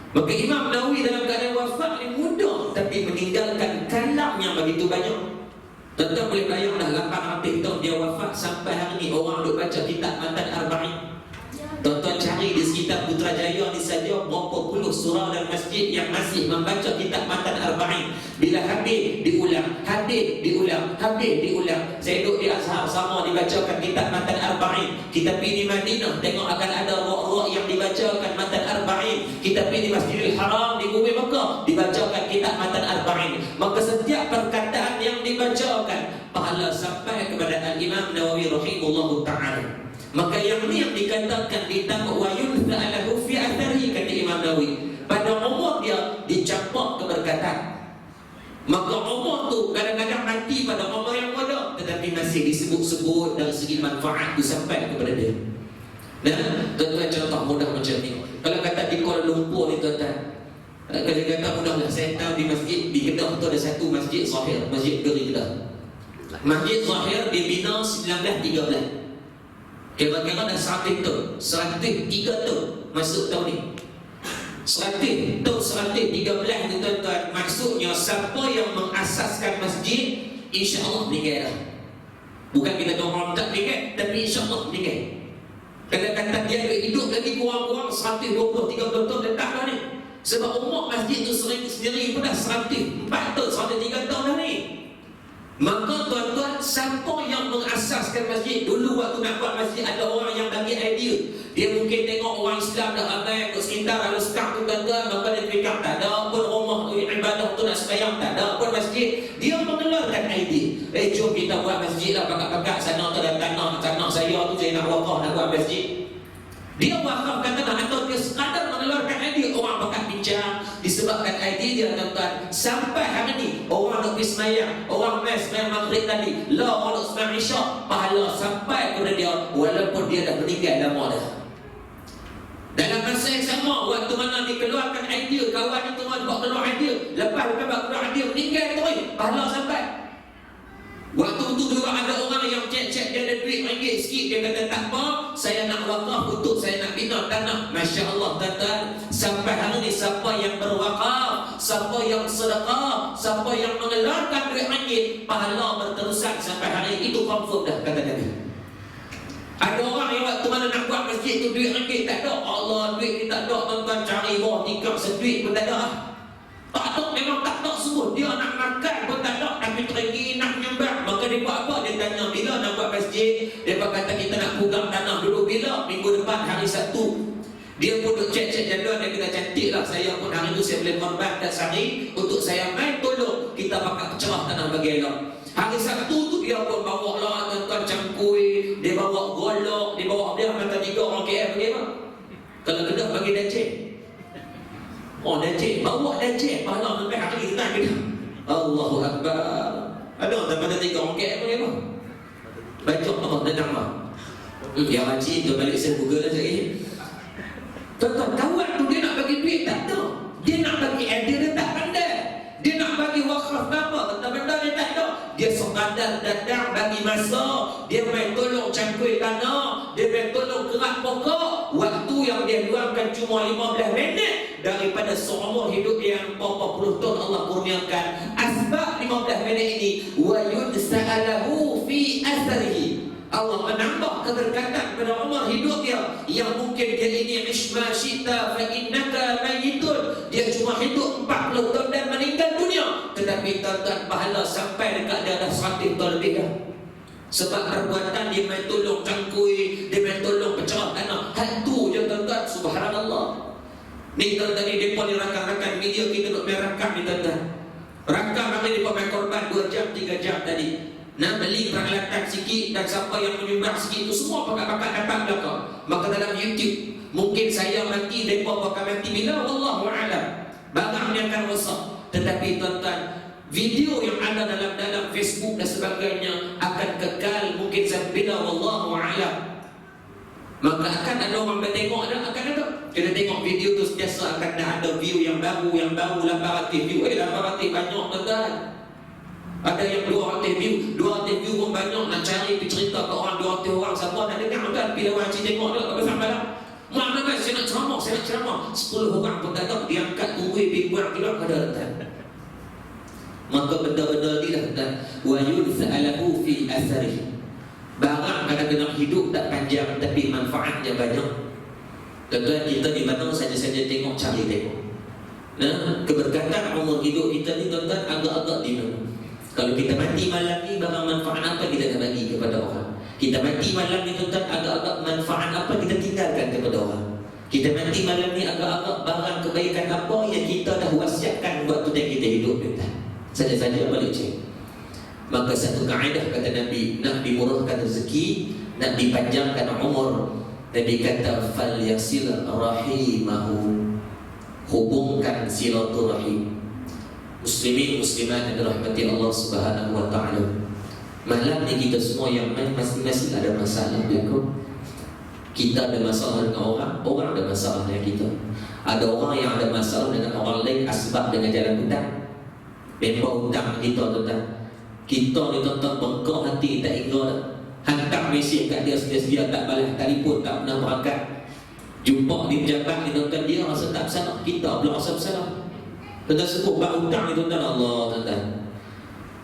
Maka Imam Nawawi dalam keadaan wafat ni mudah, tapi meninggalkan kalam yang begitu banyak. Tuan-tuan boleh bayang dah 800 tahun dia wafat, sampai hari ni orang duk baca kitab Matan Arba'in. Tuan-tuan cari di sekitar Putrajaya ni saja berapa puluh surau dan masjid yang masih membaca kitab Matan Arba'in. Bila habis diulang, habis diulang, habis diulang. Saya duduk di Azhar sama dibacakan kitab Matan Arba'in. Kita pergi di Madinah tengok akan ada ruak-ruak yang dibacakan Matan Arba'in. Kita pergi di Masjidil Haram di Bumi Mekah dibacakan kitab Matan Arba'in. Maka setiap perkataan yang dibacakan pahala sampai kepada Al-Imam Nawawi rahimahullahu ta'ala. Maka yang ni yang dikatakan ditambah wa yunza lahu fi athari, kata Imam Nawawi, pada umur dia dicampak keberkatan. Maka umur tu kadang-kadang mati pada umur yang muda, tetapi masih disebut-sebut dari segi manfaat tu sampai kepada dia. Dan tuan-tuan contoh mudah macam ni. Kalau kata di Kuala Lumpur ni tuan-tuan, kalau kata mudahlah, saya tahu di masjid di Kedah tu ada satu masjid Zahir, Masjid Geri Kedah. Masjid Zahir dibina 1913. Kira-kira dah 100 tahun, 103 tahun masuk tahun ni. 100 tahun 113 tu tuan-tuan. Maksudnya siapa yang mengasaskan masjid, insya-Allah meninggal dah. Bukan kita orang tak meninggal, tapi insya-Allah meninggal. Kadang-kadang dia hidup lagi kurang-kurang 120-130 tahun dah tak dah ni. Sebab umur masjid tu sendiri pun dah 104 tahun, 103 tahun dah ni. Maka tuan-tuan, siapa yang mengasaskan masjid? Dulu waktu nak buat masjid ada orang yang bagi idea. Dia mungkin tengok orang Islam dah ramai kat sekitar ada sekat tu tuan-tuan, maka dia fikir tak ada pun rumah ibadah tu nak sembahyang, tak ada pun masjid. Dia mengeluarkan idea. Jom kita buat masjid lah, pakat-pakat sana tu ada tanah saya tu saya nak wakaf nak buat masjid. Dia wakafkan tanah atau dia sekadar mengeluarkan idea. Orang pakat bincang disebabkan idea dia tuan-tuan. Sampai hari ni orang nak pergi semayang, orang semayang maghrib tadi, lah orang nak semayang isyak, pahala sampai kepada dia walaupun dia dah meninggal lama dah. Dalam masa yang sama, waktu mana dikeluarkan idea, kawan itu buat keluar idea, lepas buat keluar idea, meninggal terus, pahala sampai. Waktu tu dulu ada orang yang cek dia ada duit ringgit sikit, dia kata tak apa, saya nak wakaf untuk saya nak bina tanah. Masya Allah tuan-tuan, sampai hari ni siapa yang berwakaf, siapa yang sedekah, siapa yang mengeluarkan duit ringgit, pahala berterusan sampai hari itu confirm dah, kata Nabi. Ada orang yang waktu mana nak buat masjid tu duit ringgit tak ada, Allah duit ni tak ada tuan-tuan, cari bawah tikar seduit pun tak ada. Tak ada, memang tak ada semua. Dia nak makan pun tak ada, tapi teringin nak nyembah. Maka dia buat apa? Dia tanya bila nak buat masjid. Dia kata kita nak pegang tanah dulu bila? Minggu depan hari Sabtu. Dia pun duk cek jadual. Dia kata cantik lah, saya pun hari tu saya boleh korban dan sehari untuk saya main tolong kita pakai cerah tanah bagi elok. Hari Sabtu tu dia pun bawa lah tuan-tuan cangkui, dia bawa golok, dia bawa dia kata 3 orang KL pergi apa? Kalau Kedah bagi dacik. Oh dacik, bawa dacik, pahala sampai hari kita Kedah. Allahu Akbar. Ada orang pada 3 orang KL pergi apa? Baca Allah datang lah. Yang haji tu balik saya Google lah sekali. Tuan-tuan, kawan tu dia nak bagi duit tak tahu. Dia nak bagi idea dia tak pandai. Dia nak bagi wakaf nama, benda dia tak tahu. Dia sekadar datang bagi masa, dia main tolong cangkui tanah, dia main tolong kerak pokok. Waktu yang dia luangkan cuma 15 minit daripada seumur hidup yang berapa puluh tahun Allah kurniakan. Asbab 15 minit ini wa yudsa'alahu fi asarihi. Allah menambah keberkatan pada umur hidup dia yang mungkin dia ini mishmashita fa innaka mayitun. Dia cuma hidup 40 tahun dan meninggal dunia, tetapi tuan-tuan pahala sampai dekat dia dah 100 tahun lebih dah. Sebab perbuatan dia main tolong cangkui, dia main tolong pecah tanah. Hal tu je tuan-tuan, subhanallah. Ni tuan-tuan ni depa ni rakan-rakan media kita nak main rakam ni tuan-tuan. Rakam kami depa main korban 2 jam 3 jam tadi. Nak beli peralatan sikit dan siapa yang menyumbang sikit itu semua pakat-pakat dapat belakang. Maka dalam YouTube mungkin saya mati, mereka bakal mati bila wallahu a'lam. Barang ni akan rosak. Tetapi tuan-tuan, video yang ada dalam Facebook dan sebagainya akan kekal mungkin sampai bila wallahu a'lam. Maka akan ada orang bertengok dah, akan ada. Kita tengok video tu sentiasa akan ada view yang baru 800 view. 800 banyak tuan-tuan. Ada yang 200 view pun banyak. Nak cari pergi cerita ke orang 200 orang, siapa nak dengar kan? Bila orang tengok dia tak sampai lah. Mana kan saya nak ceramah 10 orang pun tak tahu, dia angkat tunggu bibuang keluar pada datang. Maka benda-benda ni dah kata wa yudsa'alahu fi asarihi. Barang kadang-kadang hidup tak panjang tapi manfaatnya banyak. Tuan-tuan, kita di mana saja-saja tengok, cari tengok. Nah, keberkatan umur hidup kita ni tuan-tuan agak-agak di mana. Kalau kita mati malam ni, barang manfaat apa kita nak bagi kepada orang? Kita mati malam ni tuan-tuan, agak-agak manfaat apa kita tinggalkan kepada orang? Kita mati malam ni, agak-agak barang kebaikan apa yang kita dah wasiatkan waktu yang kita hidup tuan-tuan. Saja-saja balik cek. Maka satu kaedah kata Nabi, nak dimurahkan rezeki, nak dipanjangkan umur, Nabi kata fal yasil rahimahu, hubungkan silaturahim. Muslimin muslimat yang dirahmati Allah Subhanahu wa taala. Malam ni kita semua yang masing-masing ada masalah berlaku. Kita ada masalah dengan orang ada masalah dengan kita. Ada orang yang ada masalah dengan orang lain asbab dengan jalan hutang. Memang hutang kita tuan-tuan. Kita ni tuan-tuan bengkok hati tak ingat. Hantar mesej kat dia sedia-sedia tak balas telefon, tak pernah berangkat. Jumpa di pejabat ni tuan-tuan, dia rasa tak bersalah, kita pula rasa bersalah. Tuan-tuan sebut bab hutang ni tuan-tuan, Allah tuan-tuan.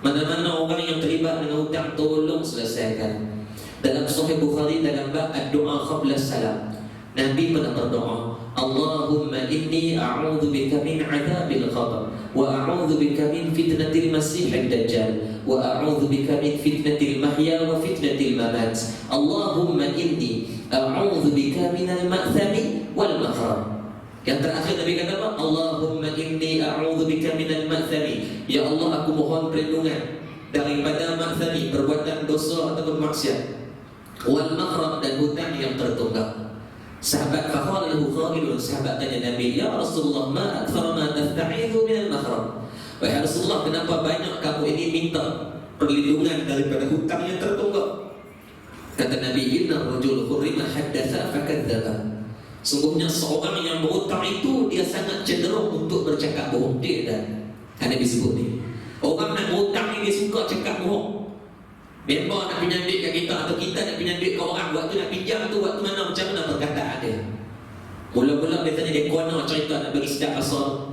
Mana-mana orang yang terlibat dengan hutang, tolong selesaikan. Dalam Sahih Bukhari dalam bab doa qabla salam, Nabi pernah berdoa, Allahumma inni a'udzu bika min 'adzabil qabr wa a'udzu bika min fitnatil masiihid dajjal wa a'udzu bika min fitnatil mahya wa fitnatil mamat. Allahumma inni a'udzu bika minal ma'thami wal makhraj. Yang terakhir Nabi kata apa? Allahumma inni a'udzu bika minal ma'thami. Ya Allah, aku mohon perlindungan daripada ma'thami, perbuatan dosa atau maksiat, wal makhraj, dan hutang yang tertunggak. Sahabat faqala lahu qailun, sahabat tanya Nabi, ya Rasulullah, ma akthar ma tasta'idhu minal makhraj. Wahai Rasulullah, kenapa banyak kamu ini minta perlindungan daripada hutang yang tertunggak? Kata Nabi, inna rajul hurrima haddatsa fakadzdzaba. Sungguhnya seorang yang berhutang itu dia sangat cenderung untuk bercakap bohong. Dia dan Nabi sebut ni, orang nak berhutang ni dia suka cakap bohong. Member nak pinjam duit kat kita atau kita nak pinjam duit ke orang, waktu nak pinjam tu waktu mana, macam mana perkataan dia. Mula-mula biasanya dia kono cerita nak bagi sedap asal.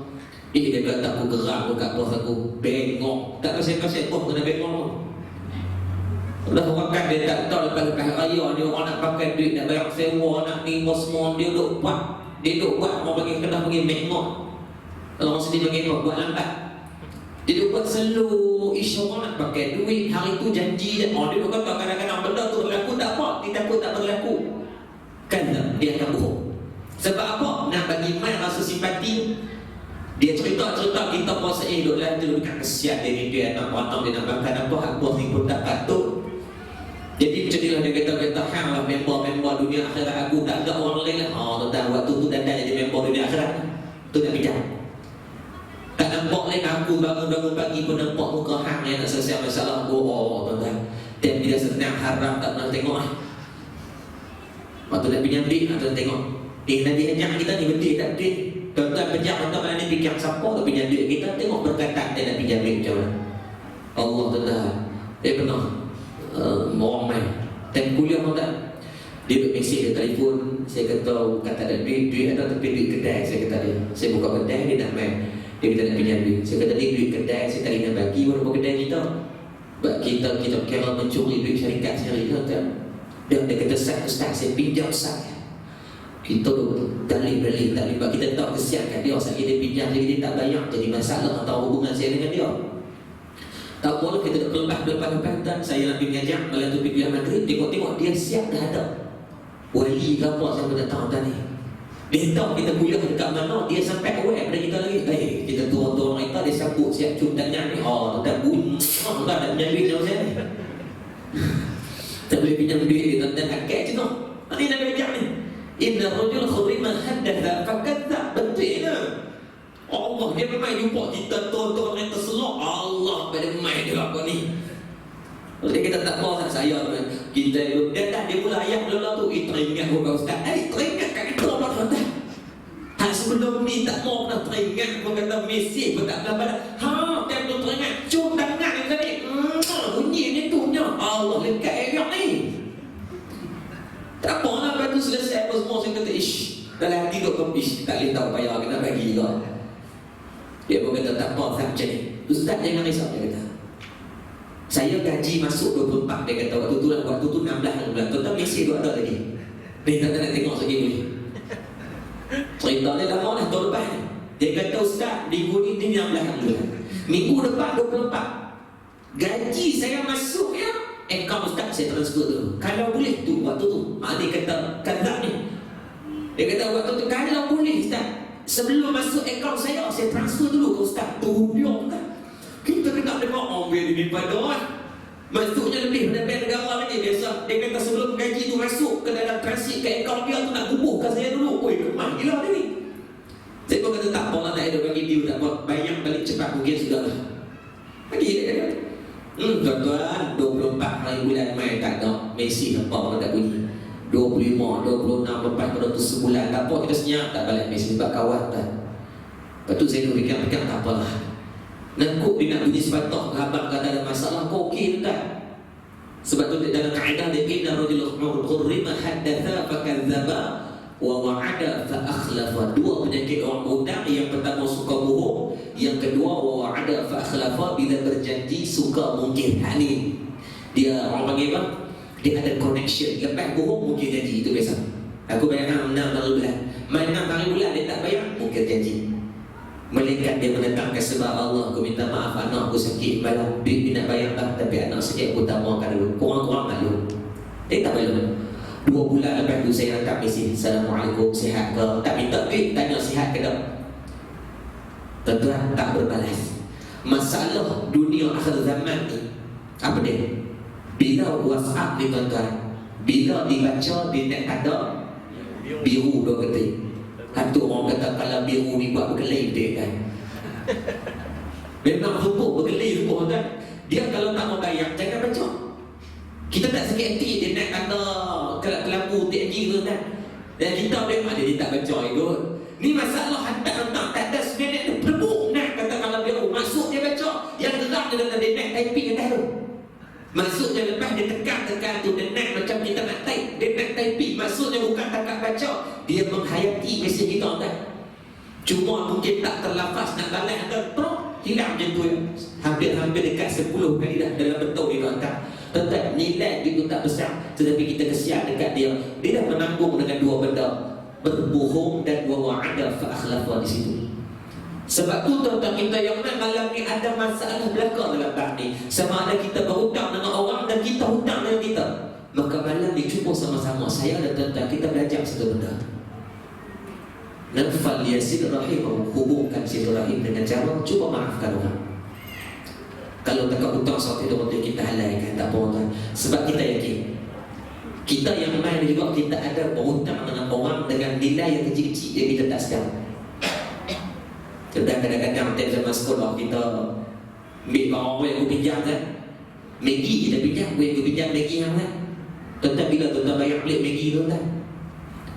Dia kata aku gerak dekat bos aku, bengok. Tak pasal-pasal bos kena bengok. Dah orang kan dia tak tahu lepas raya ni orang nak pakai duit, nak bayar sewa, nak ni semua dia duk buat. Dia duk buat, orang bagi kena bagi bengok. Kalau orang sendiri bagi buat lambat. Dia buat selalu isu orang nak pakai duit. Hari tu janji dia. Oh, dia kata kadang-kadang benda tu berlaku tak apa, dia takut tak berlaku. Kan dia akan bohong. Sebab apa? Nak bagi main rasa simpati. Dia cerita-cerita kita puasa hidup lain tu dekat kesian dia ni, dia nak potong, dia nak makan apa, hak bos ni pun tak patut. Jadi jadilah dia kata hang lah member dunia akhirat aku tak ada orang lain lah. Tentang waktu tu dan jadi member dunia akhirat tu tak bijak. Tak nampak lain aku bangun-bangun pagi pun nampak muka hang yang nak selesai masalah aku. Tuan-tuan, dan bila senang haram tak pernah tengok lah. Waktu nak pinjam duit tuan tengok nanti ajak kita ni betul tak betul. Tuan-tuan pejak tuan-tuan ni fikir siapa nak pinjam duit kita, tengok berkataan dia nak pinjam duit macam mana. Allah tuan-tuan, dia pernah orang main time kuliah pun tak, dia mesej dia telefon, saya kata ada duit ada tapi duit kedai. Saya kata saya buka kedai, dia nak main, dia minta nak pinjam duit. Saya kata duit kedai saya tak nak bagi walaupun kedai kita, sebab kita kira mencuri duit syarikat sendiri kan. Dia kata ustaz saya pinjam saya, kita dalih balik tak libat, kita tahu kesiankan dia sakit dia pinjam jadi dia tak bayar, jadi masalah antara hubungan saya dengan dia. Tak boleh kita nak lepas dan saya nak pergi ngajak malam tu pergi maghrib, tengok dia siap dah ada wali ke apa siapa datang tadi. Dia tahu kita kuliah dekat mana, dia sampai aware pada kita lagi. Kita turun-turun kita, dia sambut siap cium tangan ni. Tak bunyi, tak ada pinjam duit sama saya. Tak boleh pinjam duit dia dan akak je tu. Nanti nak ajak ni. Inna rajul khurima haddatha fakadzab. Betul ke? Allah dia memang jumpa kita tonton yang terselok. Allah pada main dia apa ni. Jadi kita tak mau saya kita dia mula ayat mula tu teringat gua ustaz. Teringat kat kita apa tuan. Sebelum ni tak mau nak teringat gua kata mesej pun tak pada. Time tu teringat cium tangan ni tadi. Bunyi ni tu nya. Allah lekat ayat ni. Tak apa lah lepas tu selesai apa semua saya kata dalam hati duk kempis tak boleh tahu payah kena bagi juga. Dia pun kata tak apa macam ni. Ustaz jangan risau, dia kata. Saya gaji masuk 24, dia kata waktu tu 16 bulan. Tuan-tuan mesej tu ada lagi. Dia tak nak tengok lagi boleh. Cerita dia lama dah tahun lepas ni. Dia kata ustaz minggu ni 16 bulan. Minggu depan 24. Gaji saya masuk ya. Account ustaz saya transfer dulu. Kalau boleh tu waktu tu. Dia kata kazak ni. Dia kata waktu tu kalau boleh ustaz, sebelum masuk akaun saya transfer dulu ke ustaz. Tujuh kan. Kita kena dengar orang dia pada masuknya lebih daripada negara lagi biasa. Dia kata sebelum gaji tu masuk ke dalam transit ke akaun dia tu nak bubuhkan saya dulu. Kemah gila dia ni. Saya pun kata tak apa lah, tak ada bagi dia tak apa. Bayang balik cepat mungkin sudah lah. Bagi dia kata. Tuan-tuan 24 hari bulan Mei tak ada mesej apa pun tak bunyi. 25, 26, lepas pada tu sebulan. Tak apa kita senyap tak balik mesej sebab kawan tak. Lepas tu saya fikir-fikir tak apalah. Nakut dia nak bunyi sepatah abang kata ada masalah kau okey tak? Sebab tu dalam kaedah dia inna rajul khurrima haddatha fakadzaba wa wa'ada fa akhlafa. Dua penyakit orang muda, yang pertama suka bohong, yang kedua wa wa'ada fa akhlafa, bila berjanji suka mungkir. Ni dia orang panggil apa? Dia ada connection. Lepas bohong mungkin janji, itu biasa. Aku bayar 6 hari bulan, main 6 hari bulan dia tak bayar, mungkin janji. Malaikat dia mendatangkan sebab Allah, aku minta maaf anak aku sakit malam, dia nak bayar tak, tapi anak sakit aku tak maafkan dulu. Kurang-kurang malu. Dia tak malu. 2 bulan lepas tu saya hantar mesej, Assalamualaikum, sihat ke? Tak minta duit, tanya sihat ke tak? Tuan-tuan tak berbalas. Masalah dunia akhir zaman ni apa dia? Bila WhatsApp ni tuan-tuan, bila dibaca di net ada biru dua ketik. Satu orang kata kalau biru ni buat berkelai dia kan. Memang hukum berkelai hukum tuan. Dia kalau tak mau bayar jangan baca. Kita tak sakit hati dia nak kata kelambu TNG tu kan. Dan kita dia tak baca ikut. Ni masalah hantar-hantar tak ada sebenarnya tu pelebuk nak kata kalau biru masuk dia baca. Yang gerak dia kata dia nak typing dah tu. Maksudnya lepas dia tekan tu dia nak macam kita nak type, dia nak typing. Maksudnya bukan takat baca, dia menghayati mesej kita kan. Cuma mungkin tak terlafaz nak balas atau terus hilang macam tu. Hampir dekat 10 kali dah dalam bentuk dia hantar. Tetap nilai itu tak besar, tetapi kita kesian dekat dia. Dia dah menanggung dengan dua benda, berbohong dan wa'ada fa akhlafa di situ. Sebab tu tuan-tuan kita yang malam ni ada masalah belakang dalam bab ni. Sama ada kita berhutang dengan orang dan kita hutang dengan kita. Maka malam ni cuba sama-sama saya dan tuan-tuan kita belajar satu benda. Nafal yasil rahim, hubungkan silaturahim dengan cara cuba maafkan orang. Kalau tak hutang 1-2 kita halaikan, tak apa tuan. Sebab kita yakin kita yang main juga, kita ada berhutang dengan orang dengan nilai yang kecil-kecil yang kita tak sedar. Contoh kadang-kadang zaman sekolah kita ambil barang yang aku pinjam kan, Maggi kita pinjam, aku pinjam Maggi yang kan. Tentang bila tuan bayar plate Maggi tu kan,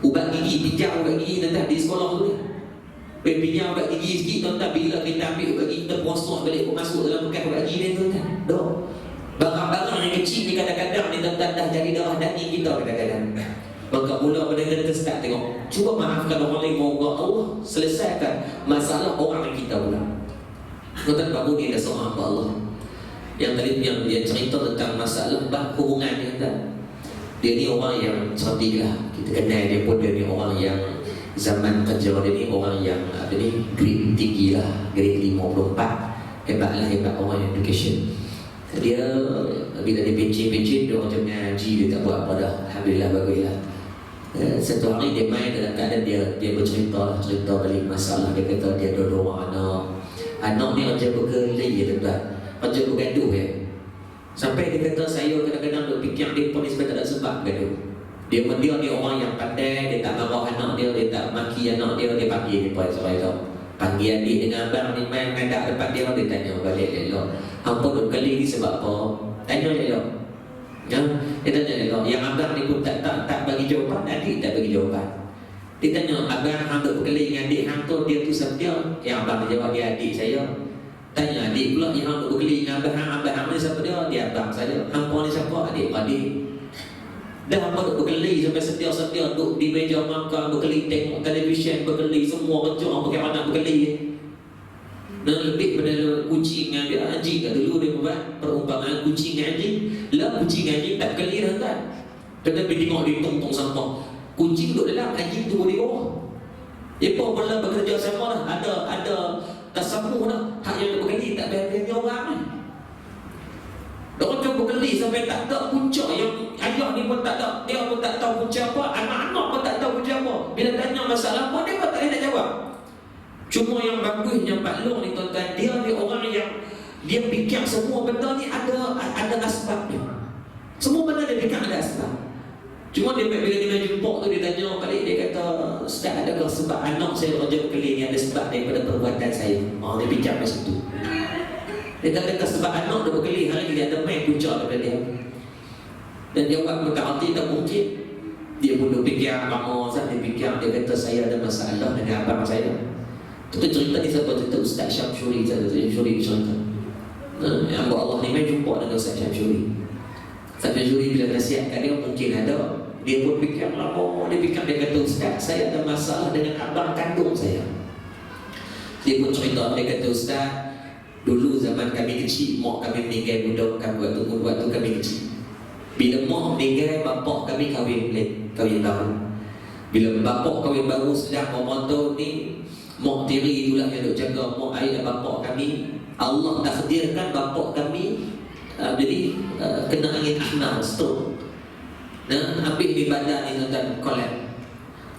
ubat gigi, pinjam ubat gigi tentang di sekolah tu kan. Pinjam ubat gigi sikit tuan, bila kita ambil ubat gigi kita prosok balik, masuk dalam bekas ubat gigi ni tuan. Dok. Barang-barang yang kecil ni kadang-kadang ni tuan dah jadi darah daging kita kadang-kadang. Maka mula pada kita start tengok, cuba maafkan orang lain, moga Allah selesaikan masalah orang yang kita pula. Tuan baru ni ada seorang hamba Allah yang tadi yang dia cerita tentang masalah hubungan dia kan. Dia ni orang yang cerdik lah, kita kenal dia pun, dia ni orang yang zaman kerja dia ni orang yang apa ni, grade tinggi lah, grade 54. Hebat orang yang education. Dia bila dia pencet dia macam ngaji, dia tak buat apa dah. Alhamdulillah, baguslah. Satu hari dia main dalam keadaan dia bercerita balik masalah. Dia kata dia ada 2 anak ni macam berkelahi ya tuan, macam bergaduh ya. Sampai dia kata saya kadang-kadang duk fikir dia pun sebab tak ada sebab gaduh. Dia ni orang yang pandai, dia tak marah anak dia tak maki anak dia panggil dia pada soal tu. Panggil adik dengan abang ni main tak depan dia tanya balik dia. Hampa duk keli ni sebab apa? Tanya dia. Ya, dia tanya dia. Yang abang ni pun tak bagi jawapan, adik tak bagi jawapan. Dia tanya abang hang duk berkeli dengan adik hang tu, dia tu siapa dia? Yang abang dia jawab dia adik saya. Tanya adik pula yang hang duk berkeli dengan abang ni siapa dia? Dia abang saya. Hampa ni siapa? Adik. Dah hampa duk berkeli sampai setia duk di meja makan, berkeli tengok televisyen, berkeli semua kerja bagaimana berkeli. Dan lebih pada kucing dengan dia anjing kat dulu dia buat perumpamaan kucing dengan anjing. Lah kucing dengan anjing tak berkeli dah kan. Tetapi tengok dia tong-tong sampah. Kucing duduk dalam, anjing tu di bawah. Mereka mula bekerja sama dah. Ada tasamuh dah. Hak yang berkeli tak biar orang ni. Diorang kan berkeli sampai tak tahu punca. Yang ayah ni pun tak tahu, dia pun tak tahu punca apa, anak-anak pun tak tahu punca apa. Bila tanya masalah apa, dia pun tak boleh nak jawab. Cuma yang bagusnya Pak Long ni tuan-tuan, dia ni orang yang dia fikir semua benda ni ada asbabnya. Semua benda dia fikir ada asbab. Cuma dia bila dia jumpa tu, dia tanya balik, dia kata, Ustaz, adakah sebab anak saya kerja berkeli ni ada sebab daripada perbuatan saya? Dia fikir macam situ. Dia kata sebab anak dia berkeli, hari dia ada main punca daripada dia. Dan dia buat berarti tak mungkin. Dia pun fikir lama, dia fikir, dia kata saya ada masalah dengan abang saya. Itu cerita ni siapa cerita? Ustaz Syamsuri cerita. Yang Allah ni main jumpa dengan Ustaz Syamsuri. Ustaz Syamsuri bila nasihatkan dia, mungkin ada. Dia pun fikir lama, dia kata Ustaz, saya ada masalah dengan abang kandung saya. Dia pun cerita, dia kata Ustaz, dulu zaman kami kecil, mak kami meninggal waktu kami kecil. Bila mak meninggal, bapak kami kahwin baru. Bila bapak kahwin baru sedang memantau ni, mak tiri itulah yang duk jaga mak ayah dan bapak kami. Allah takdirkan bapak kami kena angin ahmar, stroke. Dan habis di badan ni tuan kolap.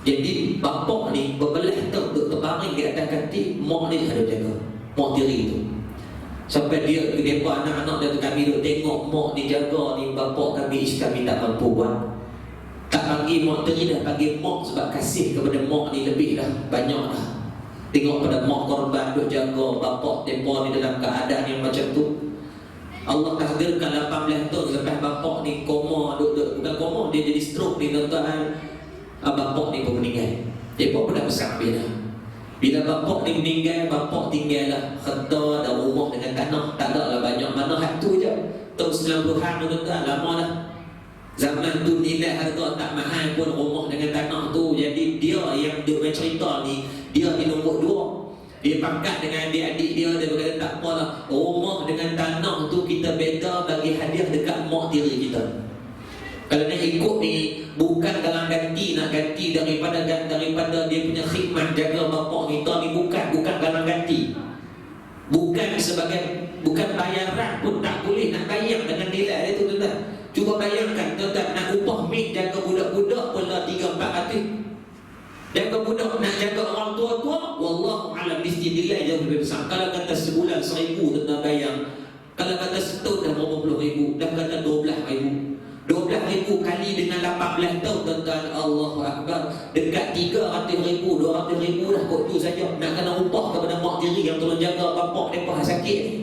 Jadi bapak ni berbelah tu duk terbaring di atas katil, mak ni ada jaga, mak tiri tu. Sampai dia anak-anak dia tu kami duk tengok mak ni jaga ni bapak kami, ish kami tak mampu buat. Tak panggil mak tiri dah, panggil mak sebab kasih kepada mak ni lebih dah, banyak dah. Tengok pada mak korban duk jaga bapak mereka ni dalam keadaan yang macam tu. Allah takdirkan 18 tahun lepas bapak ni koma, bukan koma, dia jadi stroke ni tuan-tuan. Bapak ni pun meninggal. Dia pun dah besar bila. Bila bapak ni meninggal, bapak tinggal lah kereta dan rumah dengan tanah. Tak ada lah banyak, mana hatu je. Tahun 90-an tuan-tuan, lama dah. Zaman tu nilai harga tak mahal pun rumah dengan tanah tu. Jadi dia yang dia cerita ni, dia di nombor 2. Dia pangkat dengan adik-adik dia berkata tak apalah, rumah dengan tanah tu kita beda bagi hadiah dekat mak tiri kita. Kalau nak ikut ni, bukan galang ganti, nak ganti daripada dia punya khidmat jaga bapak kita ni, bukan galang ganti. Bukan bayaran pun tak boleh nak bayar dengan nilai dia tu tuan. Cuba bayangkan tuan nak upah mik jaga budak-budak pun lah 3-400. Jaga budak nak jaga orang tua-tua, wallahu alam mesti nilai jauh lebih besar. Kalau kata sebulan 1,000 tuan bayar, Kalau kata setahun dah berapa puluh ribu, dah kata 12,000. 12,000 kali dengan 18 tahun, tuan-tuan, Allahu Akbar, dekat 300,000, 200,000 dah kot tu saja. Nak kena upah kepada mak tiri yang tolong jaga bapak mereka sakit ni.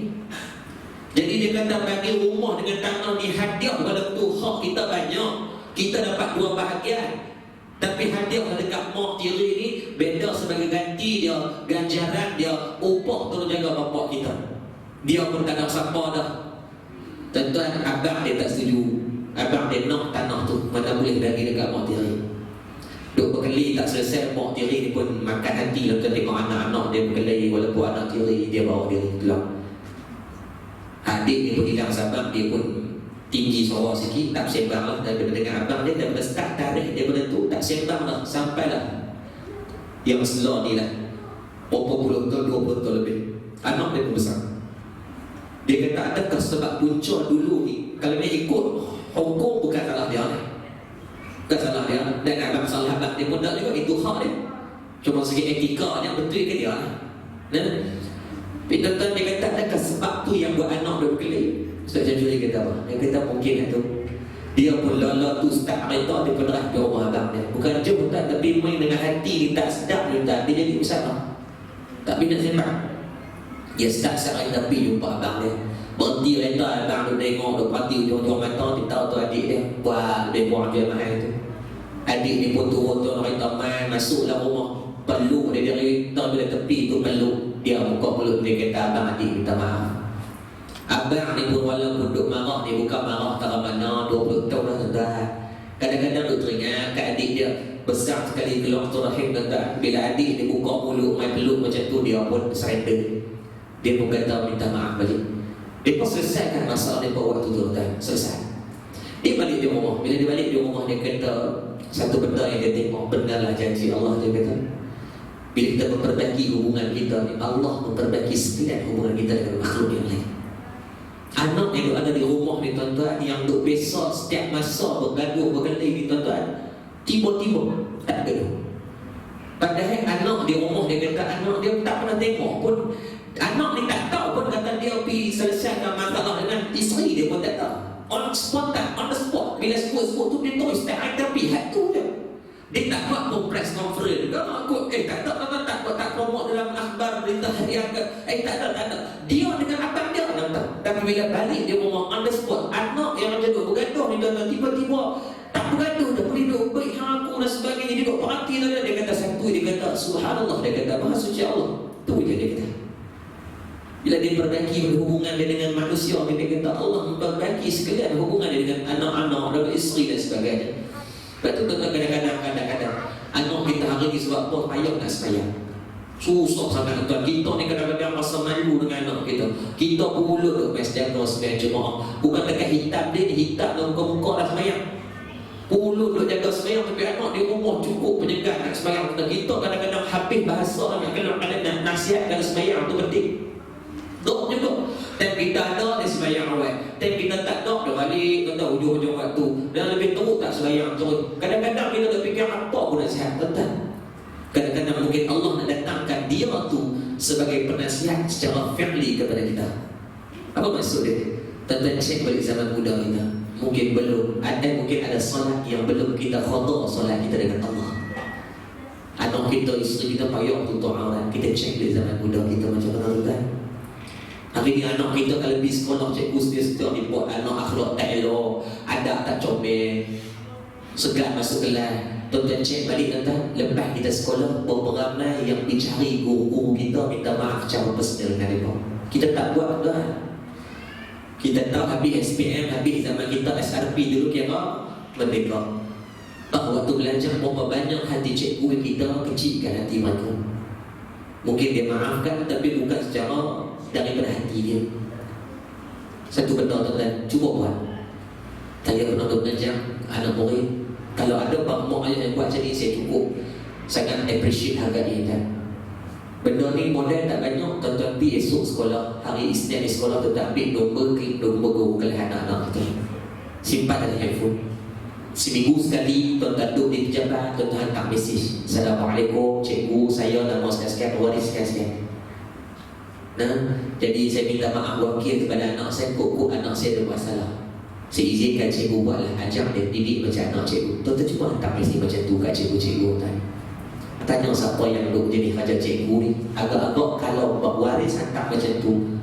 Jadi dia kata bagi rumah dengan tanah ni hadiah kepada Tuhan kita banyak. Kita dapat 2 bahagian. Tapi hadiah dekat mak tiri ni beda sebagai ganti dia, ganjaran dia, upah tolong jaga bapak kita. Dia pun tak ada siapa dah. Tuan-tuan, abang dia tak setuju. Abang dia nak tanah tu, mana boleh bagi dekat mak tiri. Duk berkeli tak selesai, mak tiri ni pun makan hati lah. Tuan tengok anak-anak dia berkeli, walaupun anak tiri dia bawa dia keluar. Adik dia pun hilang sabab, dia pun tinggi suara sikit, tak sembang lah daripada dengan abang dia. Daripada start tarik daripada tu, tak sembang lah, sampailah yang selah ni lah berapa puluh tahun, 20 tahun lebih. Anak dia pun besar. Dia kata adakah sebab punca dulu ni, kalau dia ikut hukum bukan salah dia, bukan salah dia. Dan abang salah abang dia pun tak juga, itu hak dia. Cuma segi etikanya betul ke dia. Tuan-tuan, dia kata adakah sebab tu yang buat anak dia berkeli. Ustaz Syamsul kata apa? Dia kata mungkin itu dia pun lala tu start kereta dia penerah ke rumah abang dia. Bukan je tuan, tapi main dengan hati dia tak sedap tuan, dia jadi besar. Tak nak sembang. Dia start tapi jumpa abang dia. Berhenti kereta, abang tu tengok, dia perhati ujung-ujung mata, dia tahu tu adik dia. Wah, dia buang dia mahal tu. Adik dia pun turun tu kereta main, masuklah rumah. Peluk dia dari bila tepi tu peluk. Dia buka mulut dia kata, abang adik minta maaf. Abang ni pun walaupun duk marah, dia bukan marah tak mana 20 tahun dah tuan. Kadang-kadang duk teringat kat adik dia besar sekali keluar tu rahim tuan. Bila adik dia buka mulut main peluk macam tu, dia pun surrender. Dia pun kata minta maaf balik. Dia pun selesaikan masalah dia pada waktu tu tuan. Selesai. Dia balik di rumah. Bila dia balik di rumah, dia kata satu benda yang dia tengok, benarlah janji Allah. Dia kata bila kita memperbaiki hubungan kita ni, Allah memperbaiki sekalian hubungan kita dengan makhluk yang lain. Anak yang ada di rumah ni tuan-tuan, yang duk besar setiap masa bergaduh berkelahi ni tuan-tuan, tiba-tiba tak gaduh. Padahal anak di rumah, dia kata anak dia tak pernah tengok pun. Anak ni tak tahu pun kata dia pergi selesaikan masalah dengan isteri dia pun tak tahu. On spontan, on the spot. Bila sebut-sebut tu dia terus tak ada pihak tu je. Dia tak buat pun press conference. Kalau aku tak promote dalam akhbar berita harian ke. Tak ada. Dia dengan abang dia tak tahu. Tapi bila balik dia rumah on the spot, anak yang macam tu bergaduh ni tuan-tuan, tiba-tiba tak bergaduh dah, boleh duduk baik hang aku dan sebagainya. Dia duduk perhati lah. Dia kata satu, dia kata subhanallah, dia kata maha suci Allah. Tu je dia kata. Bila dia perbaiki hubungan dia dengan manusia, dia kata Allah memperbaiki sekalian hubungan dia dengan anak-anak dan isteri dan sebagainya. Lepas tu tuan-tuan, kadang-kadang anak kita hari ni sebab apa payah nak sembahyang. Susah sangat tuan. Kita ni kadang-kadang rasa malu dengan anak kita. Kita mulut duk main jaga sembahyang jemaah. Bukan dekat hitam dia ni, hitam dalam muka-muka dah sembahyang. Mulut duk jaga sembahyang, tapi anak di rumah cukup penyegar nak sembahyang. Kita kadang-kadang habis bahasa nak kena nasihatkan sembahyang tu penting. Dok juga. Dan kita ada dia sembahyang awal. Dan kita tak ada dia balik kata hujung-hujung waktu. Dan lebih teruk tak sembahyang terus. Kadang-kadang kita tak fikir apa pun nasihat tuan. Kadang-kadang mungkin Allah nak datangkan dia tu sebagai penasihat secara fi'li kepada kita. Apa maksud dia? Tuan-tuan cek balik zaman muda kita. Mungkin belum ada, mungkin ada solat yang belum kita khada solat kita dengan Allah. Anak kita, isteri kita payah tutup aurat. Kita cek balik zaman muda kita macam mana tuan. Hari ni anak kita kalau pergi sekolah, cikgu setia ni buat anak akhlak tak elok, adab tak comel, segan masuk kelas. Tuan-tuan cek balik tuan-tuan, lepas kita sekolah, berapa ramai yang dicari guru-guru kita minta maaf cara personal dengan mereka. Kita tak buat tuan. Kita tahu habis SPM, habis zaman kita SRP dulu kira merdeka. Waktu belajar berapa banyak hati cikgu kita kecilkan hati mereka. Mungkin dia maafkan tapi bukan secara daripada hati dia. Satu benda tuan-tuan, cuba buat. Saya pernah belajar anak murid, kalau ada mak ayah yang buat macam ni, saya cukup sangat appreciate harga dia kan. Benda ni model tak banyak. Tuan-tuan pergi esok sekolah, hari Isnin di sekolah tu tak ambil nombor guru kelas anak-anak kita. Simpan dalam handphone. Seminggu sekali tuan-tuan duduk di pejabat, tuan-tuan hantar mesej, Assalamualaikum cikgu, saya nama sekian-sekian, waris sekian-sekian. Nah, jadi saya minta maaf wakil kepada anak saya, kok anak saya ada masalah. Saya izinkan cikgu buatlah, ajar dia didik macam anak cikgu. Tuan-tuan cuma hantar mesej macam tu kat cikgu-cikgu tadi. Tanya siapa yang duk jadi kerja cikgu ni. Agak-agak kalau waris hantar macam tu,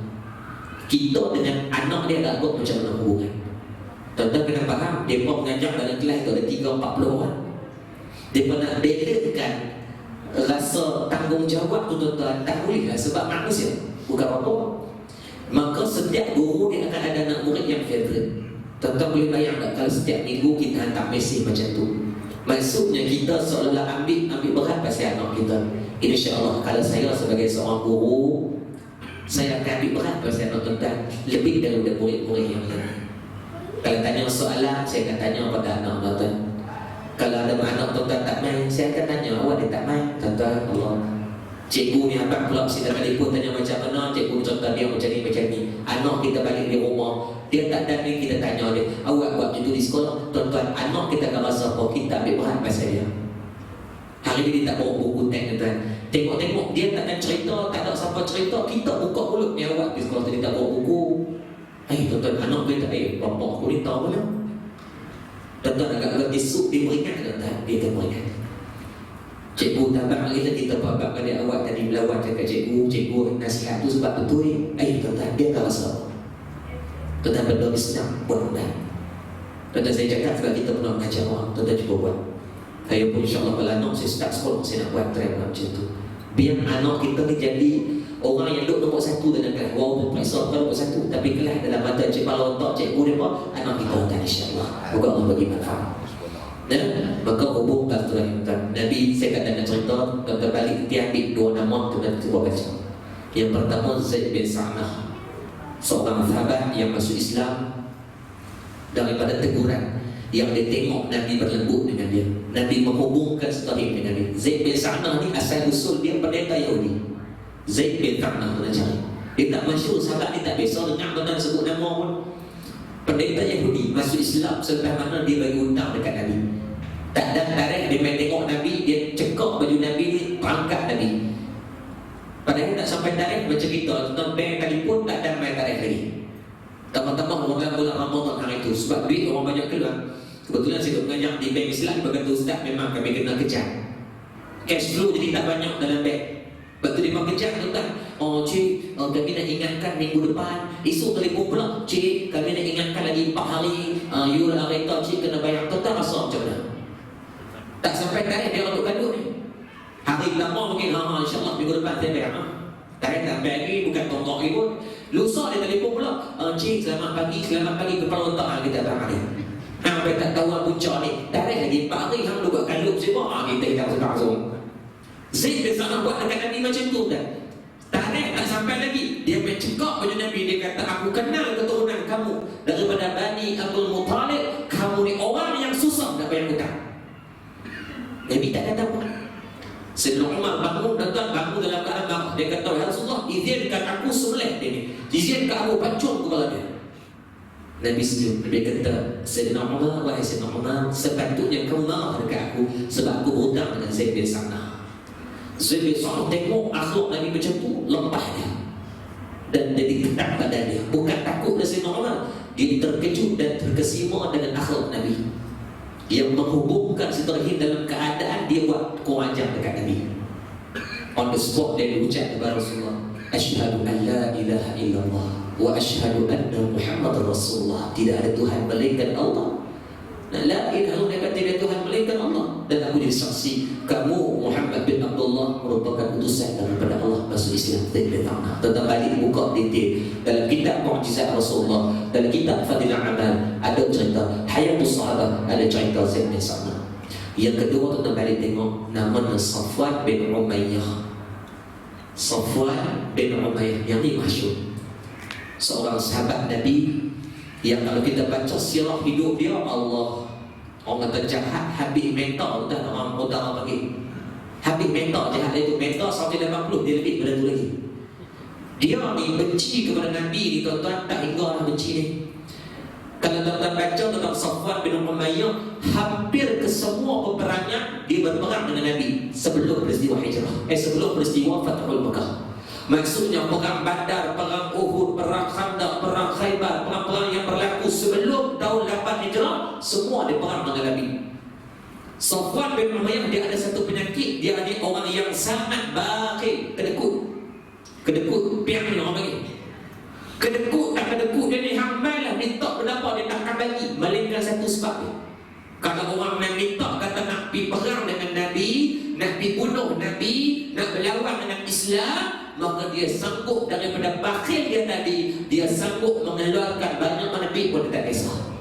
kita dengan anak dia agak-agak macam mana hubungan. Tuan-tuan kena faham, dia pun mengajar dalam kelas tu ada 3-40 orang. Dia nak belakan rasa tanggungjawab tu tuan-tuan, tak boleh lah sebab manusia, bukan robot. Maka setiap guru dia akan ada anak murid yang favourite. Tuan-tuan boleh bayang tak kalau setiap minggu kita hantar mesej macam tu? Maksudnya kita seolah-olah ambil berat pasal anak kita. InsyaAllah kalau saya sebagai seorang guru, saya akan ambil berat pasal anak tuan-tuan lebih daripada murid-murid yang lain. Kalau tanya soalan, saya akan tanya pada anak tuan-tuan. Kalau ada anak tuan-tuan tak main, saya akan tanya, awak dia tak main? Tuan-tuan, Allah, cikgu ni abang pula sila telefon tanya macam mana, cikgu contoh dia macam ni. Anak kita balik di rumah, dia tak datang, kita tanya dia, awak buat macam tu di sekolah. Tuan-tuan, anak kita akan rasa apa? Kita ambil berat pasal dia. Hari ni dia tak bawa buku tuan-tuan. Tengok-tengok dia tak ada cerita, tak ada siapa cerita, kita buka mulut ni awak di sekolah tadi tak bawa buku. Tuan-tuan, anak kita, bapak aku ni tahu mana? Tuan-tuan agak-agak esok dia beringat, tuan-tuan, dia akan beringat. Cikgu tambah lagi lagi terbabak pada awak tadi melawan cakap cikgu nasihat tu sebab betul. Tuan-tuan, dia tak rasa. Tuan-tuan benda ni senang, buat mudah. Tuan-tuan saya cakap sebab kita pernah mengajar orang, tuan-tuan cuba buat. Saya pun insyaAllah kalau anak saya start sekolah, saya nak buat trend macam tu. Biar anak kita ni jadi orang yang duduk nombor 1 dalam kelas. Walaupun periksa bukan nombor 1, tapi kelas dalam mata kepala otak cikgu dia apa, anak kita tak insyaAllah. Moga Allah bagi manfaat. Maka hubung Al-Quran. Nabi saya kata nak cerita, tuan-tuan balik dia ambil 2 nama tuan-tuan cuba baca. Yang pertama Zaid bin Sa'nah, seorang sahabat yang masuk Islam daripada teguran yang dia tengok Nabi berlembut dengan dia. Nabi menghubungkan silaturahim dengan dia. Zaid bin Sa'nah ni asal usul dia pendeta Yahudi. Zaid bin Sa'nah mana cari? Dia tak masyhur, sahabat ni tak biasa dengar tuan-tuan sebut nama pun. Pendeta Yahudi masuk Islam selepas mana dia bagi hutang dekat Nabi. Tak ada tarikh dia main tengok Nabi, dia cekak baju Nabi ni, perangkat Nabi. Padahal tak sampai tarikh macam kita, tuan-tuan bank telefon tak ada main tarikh lagi. Tambah-tambah orang bulan Ramadan hari itu sebab duit orang banyak keluar. Kebetulan saya mengajar di bank Islam, berkata ustaz memang kami kena kejar. Cash flow jadi tak banyak dalam bank. Lepas tu dia memang kejar tuan-tuan. Cik, kami nak ingatkan minggu depan. Esok telefon pula, cik, kami nak ingatkan lagi 4 hari. You lah kereta cik kena bayar. Tuan-tuan rasa macam mana? Tak sampai tarikh dia untuk kandung ni. Hari pertama mungkin insyaAllah minggu depan saya bayar. Tarikh tak bayar lagi, bukan tontok lagi pun. Lusa dia telefon pula, cik selamat pagi kepala otak kita abang hari. Sampai tak tahu punca ni. Tarikh lagi 4 hari hang buat kandung siapa? Kita hitam langsung. Zaid bin Sa'nah buat dekat Nabi macam tu dah. Tarikh tak sampai lagi, dia mencekak baju Nabi. Dia kata, aku kenal keturunan kamu daripada Bani Abdul Muttalib. Kamu ni orang yang susah nak bayar hutang. Nabi tak kata apa. Sayyidina Umar bangun, tuan-tuan bangun dalam keadaan marah. Dia kata, ya Rasulullah, izinkan aku sembelih dia ni, izinkan aku pancung kepala dia. Nabi setuju. Nabi kata, Sayyidina Umar, wahai Sayyidina Umar, sepatutnya kau marah dekat aku sebab aku hutang dengan Zaid bin Sa'nah. Zaid bin Sa'nah tengok akhlak Nabi macam tu, lempah dia dan dia diketak badan dia. Bukan takut dari Sayyidina Umar, dia terkejut dan terkesima dengan akhlak Nabi yang menghubungkan silaturahim dalam keadaan dia buat kurang dekat Nabi. On the spot dia berucap kepada Rasulullah, asyhadu an la ilaha illallah wa asyhadu anna Muhammadar Rasulullah. Tidak ada Tuhan melainkan Allah. La ilaha illallah, tidak ada Tuhan melainkan Allah. Dan aku jadi saksi kamu Muhammad bin Abdullah merupakan utusan daripada Allah masuk Islam. Tentang balik buka detail dalam kitab Mukjizat Rasulullah, dalam kitab Fadilah Amal ada cerita Hayatus Sahabat, ada cerita Zaid bin Sa'nah. Yang kedua tentang balik tengok nama Safwan bin Umayyah. Safwan bin Umayyah yang ni masyhur, seorang sahabat Nabi yang kalau kita baca sirah hidup dia, Allah, orang kata jahat habis mental. Dah orang utara bagi habis mental, jahat dia tu mental 180, dia lebih daripada tu lagi. Dia ni benci kepada Nabi ni tuan-tuan, tak hingga lah benci ni. Kalau tuan-tuan baca tentang Safwan bin Umayyah, hampir ke semua peperangan dia berperang dengan Nabi sebelum peristiwa hijrah, sebelum peristiwa Fathul Makkah. Maksudnya perang Badar, perang Uhud, perang Khandaq, perang Khaybar, perang-perang yang berlaku sebelum tahun 8 Hijrah, semua dia perang dengan Nabi. Safwan bin Umayyah dia ada satu penyakit, dia ni orang yang sangat bakhil, kedekut. Kedekut, pihak ni orang bagi. Kedekut dia ni hambai lah, minta pendapat dia takkan bagi, melainkan satu sebab dia. Kalau orang nak minta kata nak pergi perang dengan Nabi, nak pergi bunuh Nabi, nak berlawan dengan Islam, maka dia sanggup daripada bakhil dia tadi, dia sanggup mengeluarkan banyak Nabi pun dia tak kisah.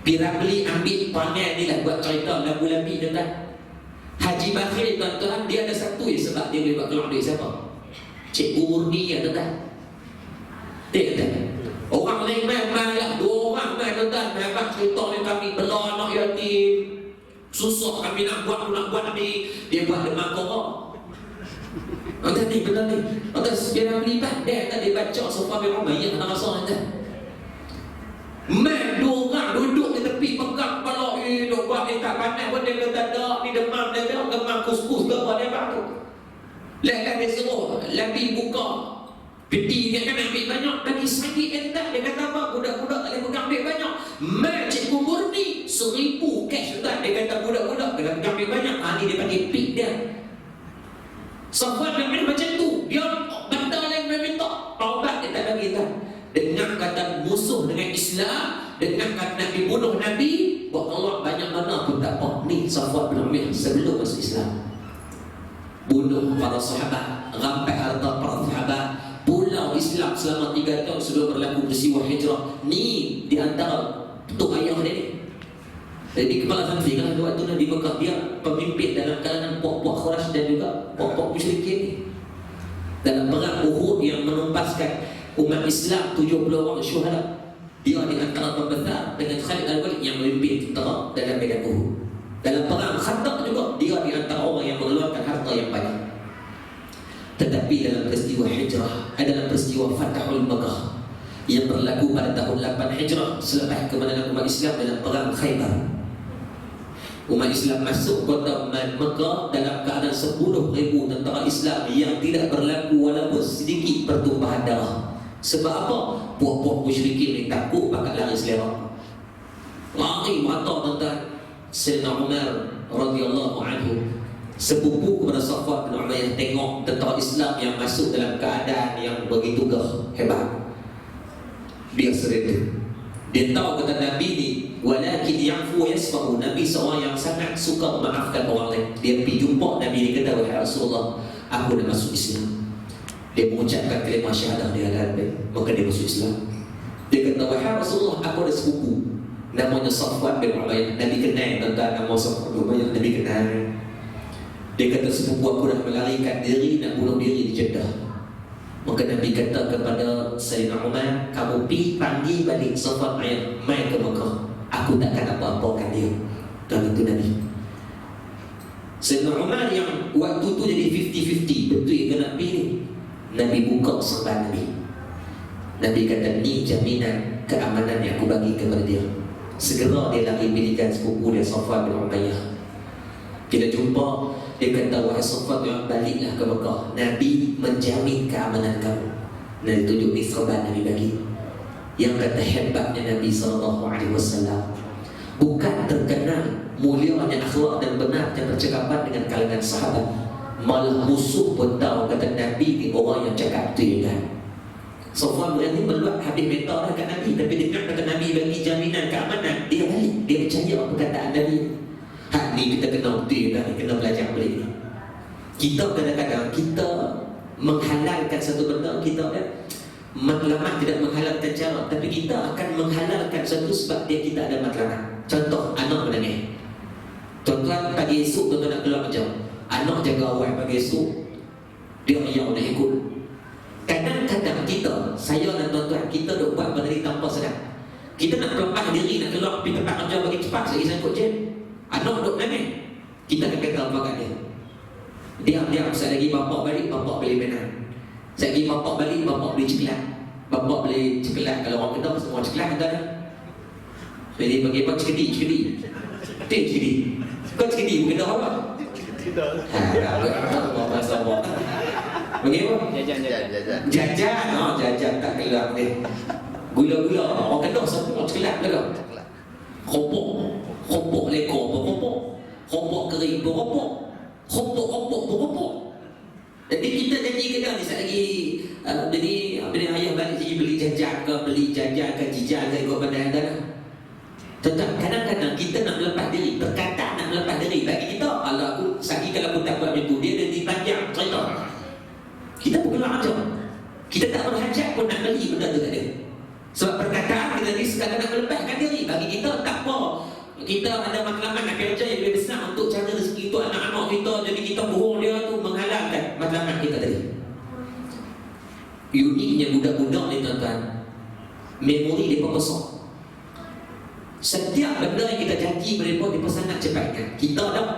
Piramli ambil panel ni lah buat cerita lagu-lagu dia kan. Haji Bakhil tuan-tuan, dia ada satu je sebab dia boleh buat keluar duit siapa? Cikgu Murni ya tuan-tuan. Dia kata orang lain main lah, 2 orang main tuan-tuan, memang cerita ni kami bela anak yatim, susah kami nak buat ni, dia buat demam korok. Tuan-tuan ni betul ni, tuan-tuan Piramli dia tadi baca Safwan bin Umayyah nak rasa tuan-tuan. Main 2 orang duduk di tepi pegang kepala, duk buat ni tak pandai pun dia kata tak, ni demam dia tengok demam kus-kus ke apa dia bantu. Lepas dia suruh Nabi buka peti dia kan ambil banyak, bagi sakit entah, dia kata apa, budak-budak tak boleh pegang ambil banyak. Main Cikgu Murni 1000 cash tuan, dia kata budak-budak kena pegang ambil banyak. Ni dia pakai pik dia. Safwan bin macam tu, dia benda lain meminta taubat dia tak bagi tuan. Dengan kata musuh dengan Islam, dengan kata nak dibunuh Nabi, buat Allah banyak mana pun tak apa. Ni Safwan bin Umayyah sebelum masuk Islam, bunuh para sahabat, rampai harta para sahabat, pulau Islam selama 3 tahun sebelum berlaku peristiwa hijrah. Ni di antara petuk ayah dia ni. Jadi kepala family kan waktu Nabi Mekah, dia pemimpin dalam kalangan puak-puak Quraisy dan juga puak-puak musyrikin ni. Dalam perang Uhud yang menumpaskan umat Islam 70 orang syuhada, dia di antara pembesar dengan Khalid Al-Walid yang memimpin tentera dalam medan Uhud. Dalam perang Khandaq juga dia di antara orang yang mengeluarkan harta yang banyak. Tetapi dalam peristiwa hijrah, dalam peristiwa Fathul Makkah yang berlaku pada tahun 8 Hijrah selepas kemenangan umat Islam dalam perang Khaybar, umat Islam masuk kota Makkah dalam keadaan 10,000 tentera Islam yang tidak berlaku walaupun sedikit pertumpahan darah. Sebab apa? Puak-puak musyrikin ni takut bakal lari selera, lari mata tuan-tuan. Sayyidina Umar radhiyallahu anhu, sepupu kepada Safwan bin Umayyah, tengok tentera Islam yang masuk dalam keadaan yang begitu hebat, dia surrender. Dia tahu kata Nabi ni walakin ya'fu yasfahu, Nabi seorang yang sangat suka memaafkan orang lain. Dia pergi jumpa Nabi, dia kata, wahai Rasulullah, aku dah masuk Islam. Dia mengucapkan kalimah syahadah di hadapan, maka dia masuk Islam. Dia kata, wahai Rasulullah, aku ada sepupu namanya Safwan bin Umayyah. Nabi kenal tentang nama Safwan bin Umayyah, Nabi kenal. Dia kata, sepupu aku dah melarikan diri, nak bunuh diri di Jeddah. Maka Nabi kata kepada Sayyidina Umar, kamu pergi panggil balik Safwan bin Umayyah main ke Mekah, aku takkan apa-apakan dia. Dan itu Nabi. Sayyidina Umar yang waktu tu jadi 50-50, betul ke nak pilih, Nabi buka serban Nabi. Nabi kata, ni jaminan keamanan yang aku bagi kepada dia. Segera dia lari pilihkan sepupu dia Safwan bin Umayyah. Bila jumpa, dia kata, wahai Safwan, baliklah ke Mekah, Nabi menjamin keamanan kamu. Dan tunjuk ni serban Nabi bagi. Yang kata hebatnya Nabi SAW, bukan terkenal mulianya akhlak dan benarnya percakapan dengan kalangan sahabat, malah musuh pun tahu kata Nabi ni orang yang cakap tu kan. Safwan berani meluat habis mental dah kat Nabi, tapi dengar kata Nabi bagi jaminan keamanan, dia balik, dia percaya perkataan Nabi. Hak ni kita kena betul kan, kena belajar balik ni. Kita kadang-kadang kita menghalalkan satu benda, kita kan matlamat tidak menghalalkan cara, tapi kita akan menghalalkan satu sebab dia kita ada matlamat. Contoh, anak menangis. Tuan-tuan pagi esok tuan-tuan nak keluar kerja, anak jaga awal pagi esok, dia yang nak ikut. Kadang-kadang kita, saya dan tuan-tuan, kita duk buat benda ni tanpa sedar. Kita nak lepas diri, nak keluar pergi tempat kerja bagi cepat, saya sangkut je. Anak duk nangis, kita akan kata apa kat dia? Diam-diam, saya lagi bapak balik, bapak beli mainan. Saya lagi bapak balik, bapak beli ceklat. Bapak beli ceklat, kalau orang kena semua ceklat kata dah. Jadi bagi apa cekedi. Kau cekedi bukan dah apa? Tidak. Bahasa apa? Bagi apa? Jajan. Jajan. Jajan tak kelak dia. Gula-gula. Orang kena semua kelak ke tak? Kopok lekor berkopok. Kopok kering berkopok. Kopok berkopok. Jadi kita janji kedai ni lagi jadi ayah balik sini beli jajan ke jijal ke ikut bandar anda. Tetap kadang-kadang kita nak melepas diri, berkata nak melepas diri bagi kita. Allah aku sagi kalau aku tak buat macam tu, dia dah dipanjang cerita. Kita bukan aja. Kita tak berhajat pun nak beli benda tu tak ada. Sebab perkataan kita ni sekadar nak melepaskan diri. Bagi kita tak apa. Kita ada matlamat nak kerja yang lebih besar untuk cara rezeki untuk anak-anak kita. Jadi kita bohong dia tu menghalalkan matlamat kita tadi. Uniknya budak-budak ni tuan-tuan, memori dia besar. Setiap benda yang kita janji mereka dia sangat cepatkan. Kita dah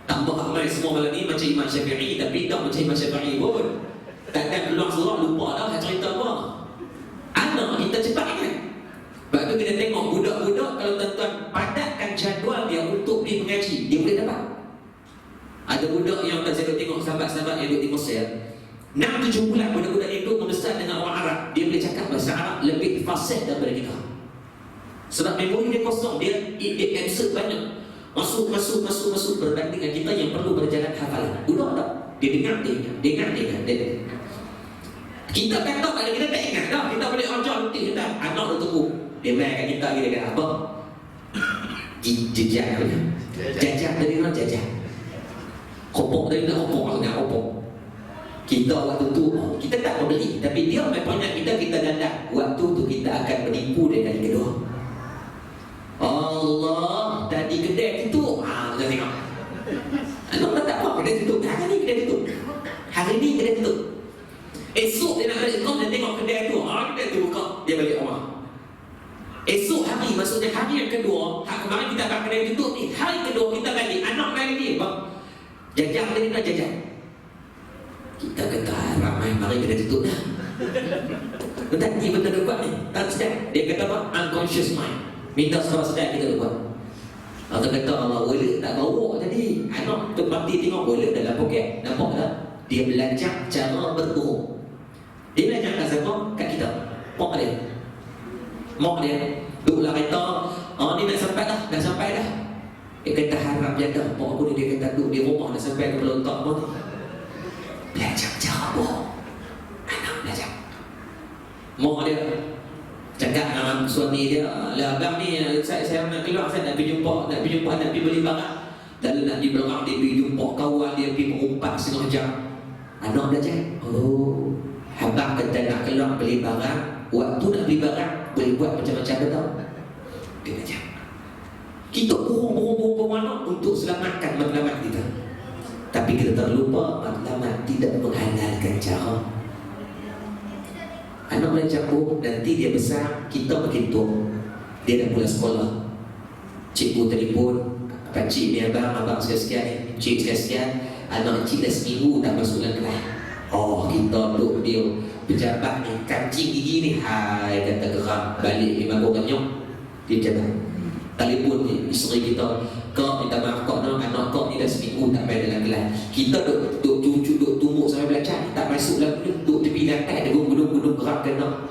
tambah amal semua malam ni macam Imam Syafi'i, tapi tak macam Imam Syafi'i pun. Tak ada keluar surah lupa dah cerita apa. Anak kita cepat ingat. Sebab tu kita tengok budak-budak kalau tuan-tuan padatkan jadual dia untuk pergi mengaji, dia boleh dapat. Ada budak yang saya tengok sahabat-sahabat yang duduk di Mesir, 6-7 bulan budak-budak itu membesar dengan orang Arab, dia boleh cakap bahasa Arab lebih fasih daripada kita. Sebab memori dia kosong, dia insert banyak. Masuk berbanding dengan kita yang perlu berjalan hafalan. Budak tak? Dia dengar. Kita kata kalau kita tak ingat dah, kita boleh ajar letih kita. Anak dah tunggu. Dia main kat kita, dia kata apa? Jajah dari mana jajah? Kopok dari mana kopok? Kita waktu tu kita tak membeli, tapi dia main banyak kita dandan. Waktu tu kita akan menipu dia kali kedua. Allah, tadi kedai tutup. Kita tengok. Anak tak apa kedai tutup. Hari ni kedai tutup. Hari ni kedai tutup. Esok dia nak balik kau dan tengok kedai tu. Kedai tu buka, dia balik rumah. Esok hari, maksudnya hari yang kedua, kemarin kita akan kedai tutup ni. Hari kedua kita balik, anak balik ni. Bang, jajah tadi nak jajah. Kita kata ramai mari kedai tutup dah. Betul ni betul dia buat ni. Tak sedar. Dia kata apa? Unconscious mind. Minta sedar kita buat. Atau kata Allah wallet tak bawa tadi. Anak tu mati tengok wallet dalam poket. Nampak tak? Dia belajar cara berbohong. Dia belajar kat siapa? Kat kita. Mak dia. Duduklah kereta. Ni nak sampai dah. Dia kata harap jaga. Mak aku ni dia kata duduk di rumah dah sampai ke pelontok pun. Belajar cara bohong. Anak belajar. Mak dia cakap dengan suami dia, lah abang ni saya nak keluar, saya nak pergi jumpa, nak pergi beli barang. Lalu nak di belakang dia pergi jumpa kawan dia, pergi mengumpat setengah jam. Anak belajar. Abang kata nak keluar beli barang, waktu nak beli barang boleh buat macam-macam betul. Dia belajar. Kita bohong anak untuk selamatkan matlamat kita. Tapi kita terlupa matlamat tidak menghalalkan cara. Anak belajar bohong, nanti dia besar, kita makin tua. Dia dah mula sekolah. Cikgu telefon, pakcik ni abang sekian-sekian, cik sekian-sekian. Anak cik dah seminggu tak masuk dalam kelas. Kita duduk dia pejabat ni, kancing gigi ni, hai kata geram, balik 5 orang nyok. Dia jabat. Telefon ni, isteri kita, kau minta maaf kau, anak kau ni dah seminggu tak main dalam kelas. Kita duduk cucu, duduk tumbuk sampai belajar, tak masuk dalam kelas, duduk tepi lantai, ada gudung-gudung gerak kena.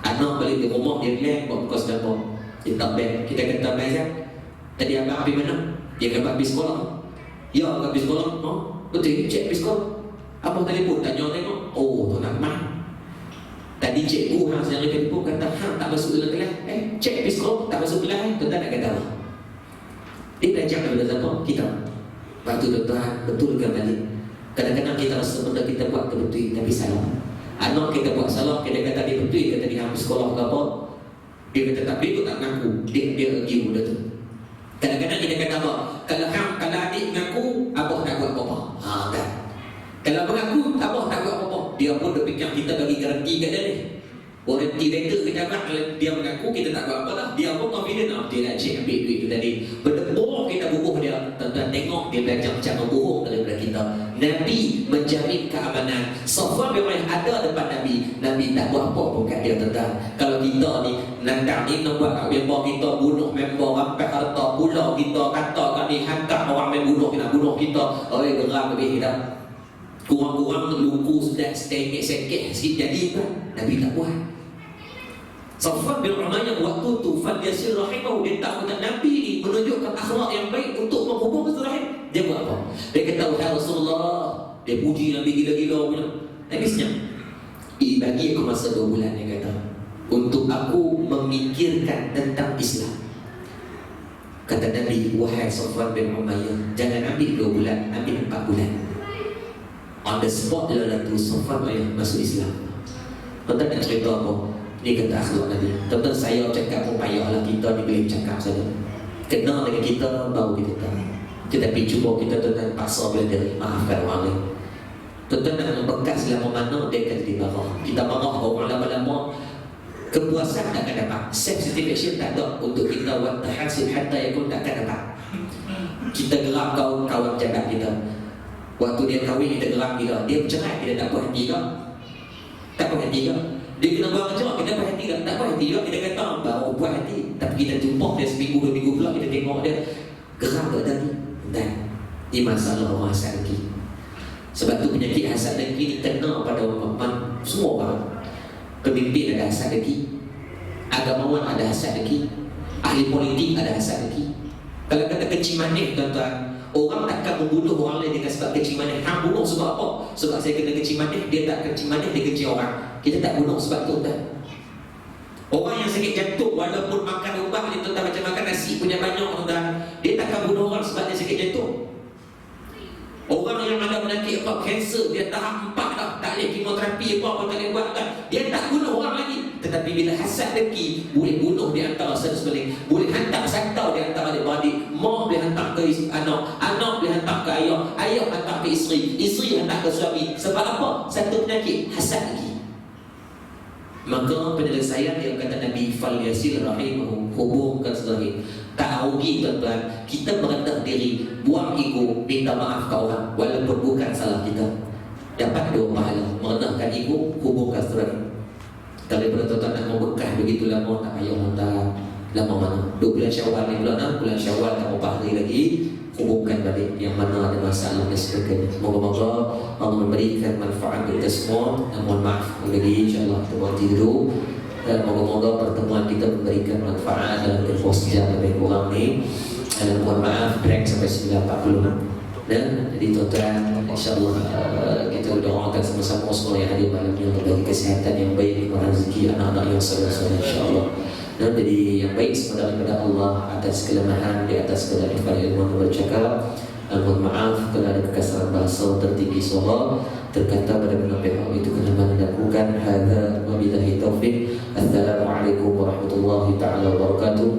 Anak balik di rumah, dia bilang, buat buka sedapur. Dia tak baik. Kita kata, Maizan, tadi abang habis mana? Dia kata habis sekolah. Ya, habis sekolah. Betul, cik habis sekolah. Abang telefon, tanya tengok. Tu nak main. Tadi cikgu yang telefon kata, tak masuk dalam kelas. Cik habis sekolah, tak masuk kelas. Tuan-tuan nak kata apa? Dia belajar daripada siapa? Kita. Waktu tuan-tuan, betul ke balik? Kadang-kadang kita rasa benda kita buat ke betul, tapi salah. Anak kita buat salah, kita kata dia betul, kata dia habis sekolah ke apa. Dia kata tak betul, tak mengaku. Dia argue benda tu. Kadang-kadang kita kata apa? Kalau adik mengaku, abah tak buat apa-apa. Kan? Kalau mengaku, abah tak buat apa-apa. Dia pun dah fikir kita bagi garanti kat dia ni. Warranty letter kita buat, dia mengaku kita tak buat apa dah. Dia pun confident, dia nak cik ambil duit tu tadi. Berdebur kita bubuh dia. Tuan-tuan tengok dia belajar cara bohong daripada kita. Nabi menjamin keamanan. Safwan bin Umayyah ada depan Nabi. Nabi tak buat apa pun kat dia, tuan-tuan. Kalau kita ni nandang ni nak buat kat member kita, bunuh member, rampai harta pulau kita, kata kat ni hantar orang main bunuh kita. Geram lebih kita. Kurang-kurang luku sudah setengah-sekeh sikit jadi kan. Nabi tak buat. Safwan bin Umayyah waktu tu falyasir rahimahu, dia tak kata Nabi ni menunjukkan akhlak yang baik untuk menghubung silaturahim. Dia buat apa? Dia kata, "Wahai Rasulullah," dia puji Nabi gila-gila punya. Nabi senyap. Bagi aku masa 2 bulan, dia kata, untuk aku memikirkan tentang Islam. Kata Nabi, "Wahai Safwan bin Umayyah, jangan ambil 2 bulan, ambil 4 bulan." On the spot adalah tu Safwan bin masuk Islam. Tuan-tuan nak cerita apa? Dia kata akhlak Nabi. Tuan-tuan, saya cakap pun payahlah, kita ni boleh cakap saja. Kenal dengan kita baru kita tahu. Tetapi cuba kita tuan-tuan paksa bila diri, maafkan orang lain. Tuan-tuan nak bekas selama mana dia akan jadi marah. Kita marah orang lama-lama, kepuasan tak akan dapat, self-satisfaction tak ada untuk kita buat terhasil hatta yang pun tak akan dapat. Kita gerak kawan jabat kita. Waktu dia kahwin kita gerak dia. Dia bercerai, kita tak puas hati ke? Tak puas hati ke? Dia kena buang macam kita puas hati ke? Tak puas hati ke? Kita kata baru puas hati. Tapi kita jumpa dia seminggu 2 minggu pula, kita tengok dia gerak tak tadi. Dan ini masalah orang hasad lagi. Sebab tu penyakit hasad lagi ni kena pada orang, semua orang. Pemimpin ada hasad lagi, agamawan ada hasad lagi, ahli politik ada hasad lagi. Kalau kata kecil manis, tuan-tuan, orang takkan membunuh orang lain dengan sebab kecil manis. Hang bunuh sebab apa? Sebab saya kena kecil manis, dia tak kecil manis, dia kecil orang. Kita tak bunuh sebab tu, tuan. Orang yang sakit jantung walaupun makan ubat ni, tuan-tuan, macam makan nasi punya banyak, tuan-tuan, dia takkan bunuh orang sebab dia sakit jantung. Orang yang ada penyakit apa, kanser, dia tahap 4 dah, tak boleh kemoterapi apa tak boleh buat kan, dia tak bunuh orang lagi. Tetapi bila hasad dengki, boleh bunuh di antara saudara sekalian, boleh hantar santau di antara adik-beradik, mak boleh hantar ke anak, anak boleh hantar ke ayah, ayah hantar ke isteri, isteri hantar ke suami. Sebab apa? Satu penyakit, hasad dengki. Maka penyelesaian yang kata Nabi, falyasir rahimahu, hubungkan silaturahim. Tak rugi, tuan-tuan, kita merendah diri, buang ego, minta maaf ke orang walaupun bukan salah kita. Dapat 2 pahala, merendahkan ego, hubungkan silaturahim. Daripada tuan-tuan nak membekah begitu lama, tak payah tak lama mana. 2 bulan Syawal ni bulan 6, bulan Syawal tak berapa hari lagi, hubungkan balik yang mana ada masalah dan sebagainya. Moga-moga Allah memberikan manfaat kita semua. Dan mohon maaf lagi, insyaAllah kita berhenti dulu. Dan moga-moga pertemuan kita memberikan manfaat dalam tempoh sejam lebih kurang ni. Dan mohon maaf break sampai 9.40. Dan jadi tuan-tuan, insyaAllah kita doakan sama-sama semua yang hadir malam ini bagi kesihatan yang baik, rezeki anak-anak yang soleh-soleh, insyaAllah. Dan jadi yang baik semua daripada Allah, atas kelemahan di atas segala nikmat ilmu yang bercakap. Mohon maaf kalau ada kekasaran bahasa, tertinggi suara, terkata pada benar pihak itu kelemahan dilakukan. Hadza wabillahi taufik. Assalamualaikum warahmatullahi taala wabarakatuh.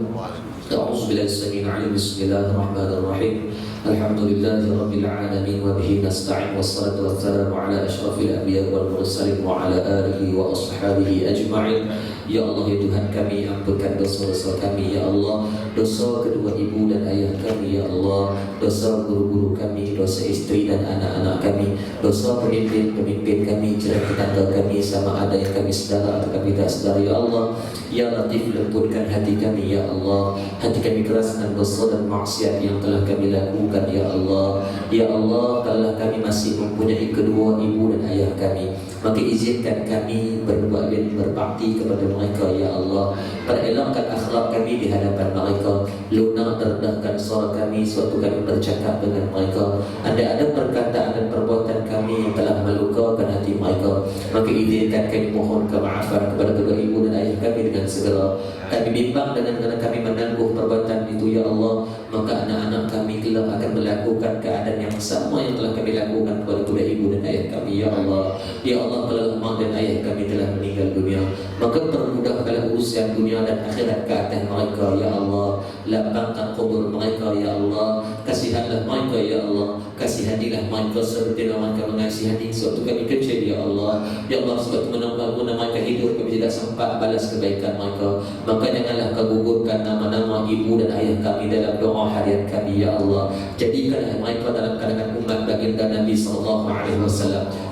A'udzu billahi samil alim. Bismillahirrahmanirrahim. Alhamdulillahi rabbil alamin wa bihi nasta'in wassalatu wassalamu ala asyrafil anbiya wal mursalin wa ala alihi wa ashabihi ajma'in. Ya Allah, ya Tuhan kami, ampunkan dosa-dosa kami, ya Allah, dosa kedua ibu dan ayah kami, ya Allah, dosa guru-guru kami, dosa isteri dan anak-anak kami, dosa pemimpin-pemimpin kami, jiran tetangga kami, sama ada yang kami sedara atau kami tak sedara, ya Allah. Ya Latif, lembutkan hati kami, ya Allah. Hati kami keras dengan dosa dan maksiat yang telah kami lakukan, ya Allah. Ya Allah, kalau kami masih mempunyai kedua ibu dan ayah kami, maka izinkan kami berbuat dan berbakti kepada mereka, ya Allah. Perelakkan akhlak kami di hadapan mereka, lunak rendahkan suara kami sewaktu kami bercakap dengan mereka. Ada perkataan dan perbuatan kami yang telah melukakan hati mereka, maka izinkan kami mohon kemaafan kepada kedua ibu dan ayah kami dengan segera. Kami bimbang dengan kerana kami menangguh perbuatan itu, ya Allah, maka anak-anak kami kelak akan melakukan keadaan yang sama yang telah kami lakukan kepada kedua ibu dan ayah kami, ya Allah. Ya Allah, kalau mak dan ayah kami telah meninggal dunia, maka permudahkanlah urusan dunia dan akhirat ke atas mereka, ya Allah. Lapangkan kubur mereka, ya Allah. Kasihanlah mereka, ya Allah. Kasihanilah mereka seperti mereka mengasihani sewaktu kami kecil, ya Allah. Ya Allah, sebab mana mereka hidup kami tidak sempat balas kebaikan mereka, maka janganlah kau gugurkan nama-nama ibu dan ayah kami dalam doa harian kami, ya Allah. Jadikanlah mereka dalam kalangan umat baginda Nabi SAW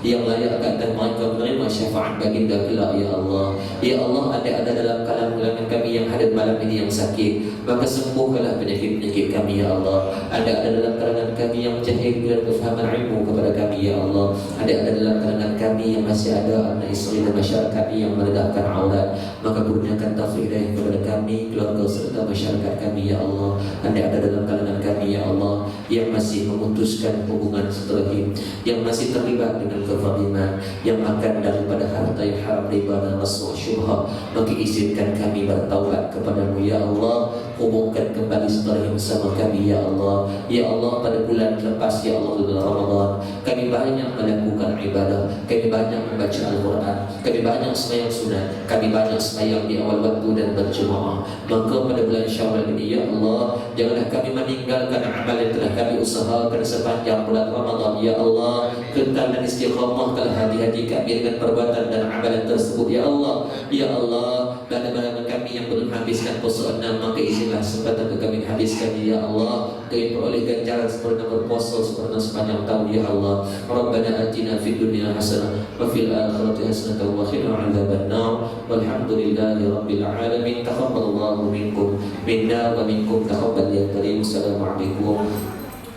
yang layak akan mereka menerima syafaat baginda kelak, ya Allah. Ya Allah, ada dalam kalangan dengan kami yang hadir malam ini yang sakit, maka sembuhkanlah penyakit-penyakit kami ya Allah. Ada dalam kalangan kami yang jahil dan kefahaman ilmu kepada kami ya Allah. Ada dalam kalangan kami yang masih ada anak isteri dan masyarakat kami yang meledakkan aurat, maka kurniakan taufik hidayah kepada kami, keluarga serta masyarakat kami ya Allah. Ada dalam kalangan kami ya Allah yang masih memutuskan hubungan silaturahim, yang masih terlibat dengan kezaliman, yang makan daripada harta yang haram, riba dan rasuah syubhat, maka izinkan kami bertaubat kepadamu ya Allah. Hubungkan kembali silaturahim bersama kami ya Allah. Ya Allah, pada bulan lepas ya Allah, bulan Ramadan, kami banyak melakukan ibadah, kami banyak membaca Al-Quran, kami banyak sembahyang sunat, kami banyak sembahyang di awal waktu dan berjemaah. Maka pada bulan Syawal ini ya Allah, janganlah kami meninggalkan amal yang telah kami usahakan sepanjang bulan Ramadan ya Allah. Kekal dan istiqamahkan hati-hati kami dengan perbuatan dan amalan tersebut ya Allah. Ya Allah, bagi kami yang belum habiskan puasa 6, maka izinlah kesempatan untuk kami habiskan ya Allah. Kami peroleh ganjaran sempurna berpuasa sempurna sepanjang tahun ya Allah. Rabbana atina fid dunya hasanah wa fil akhirati hasanah wa qina adzabannar. Walhamdulillahi rabbil alamin. Taqabbalallahu minkum minna wa minkum taqabbal ya karim. Assalamualaikum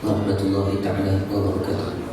warahmatullahi taala wabarakatuh.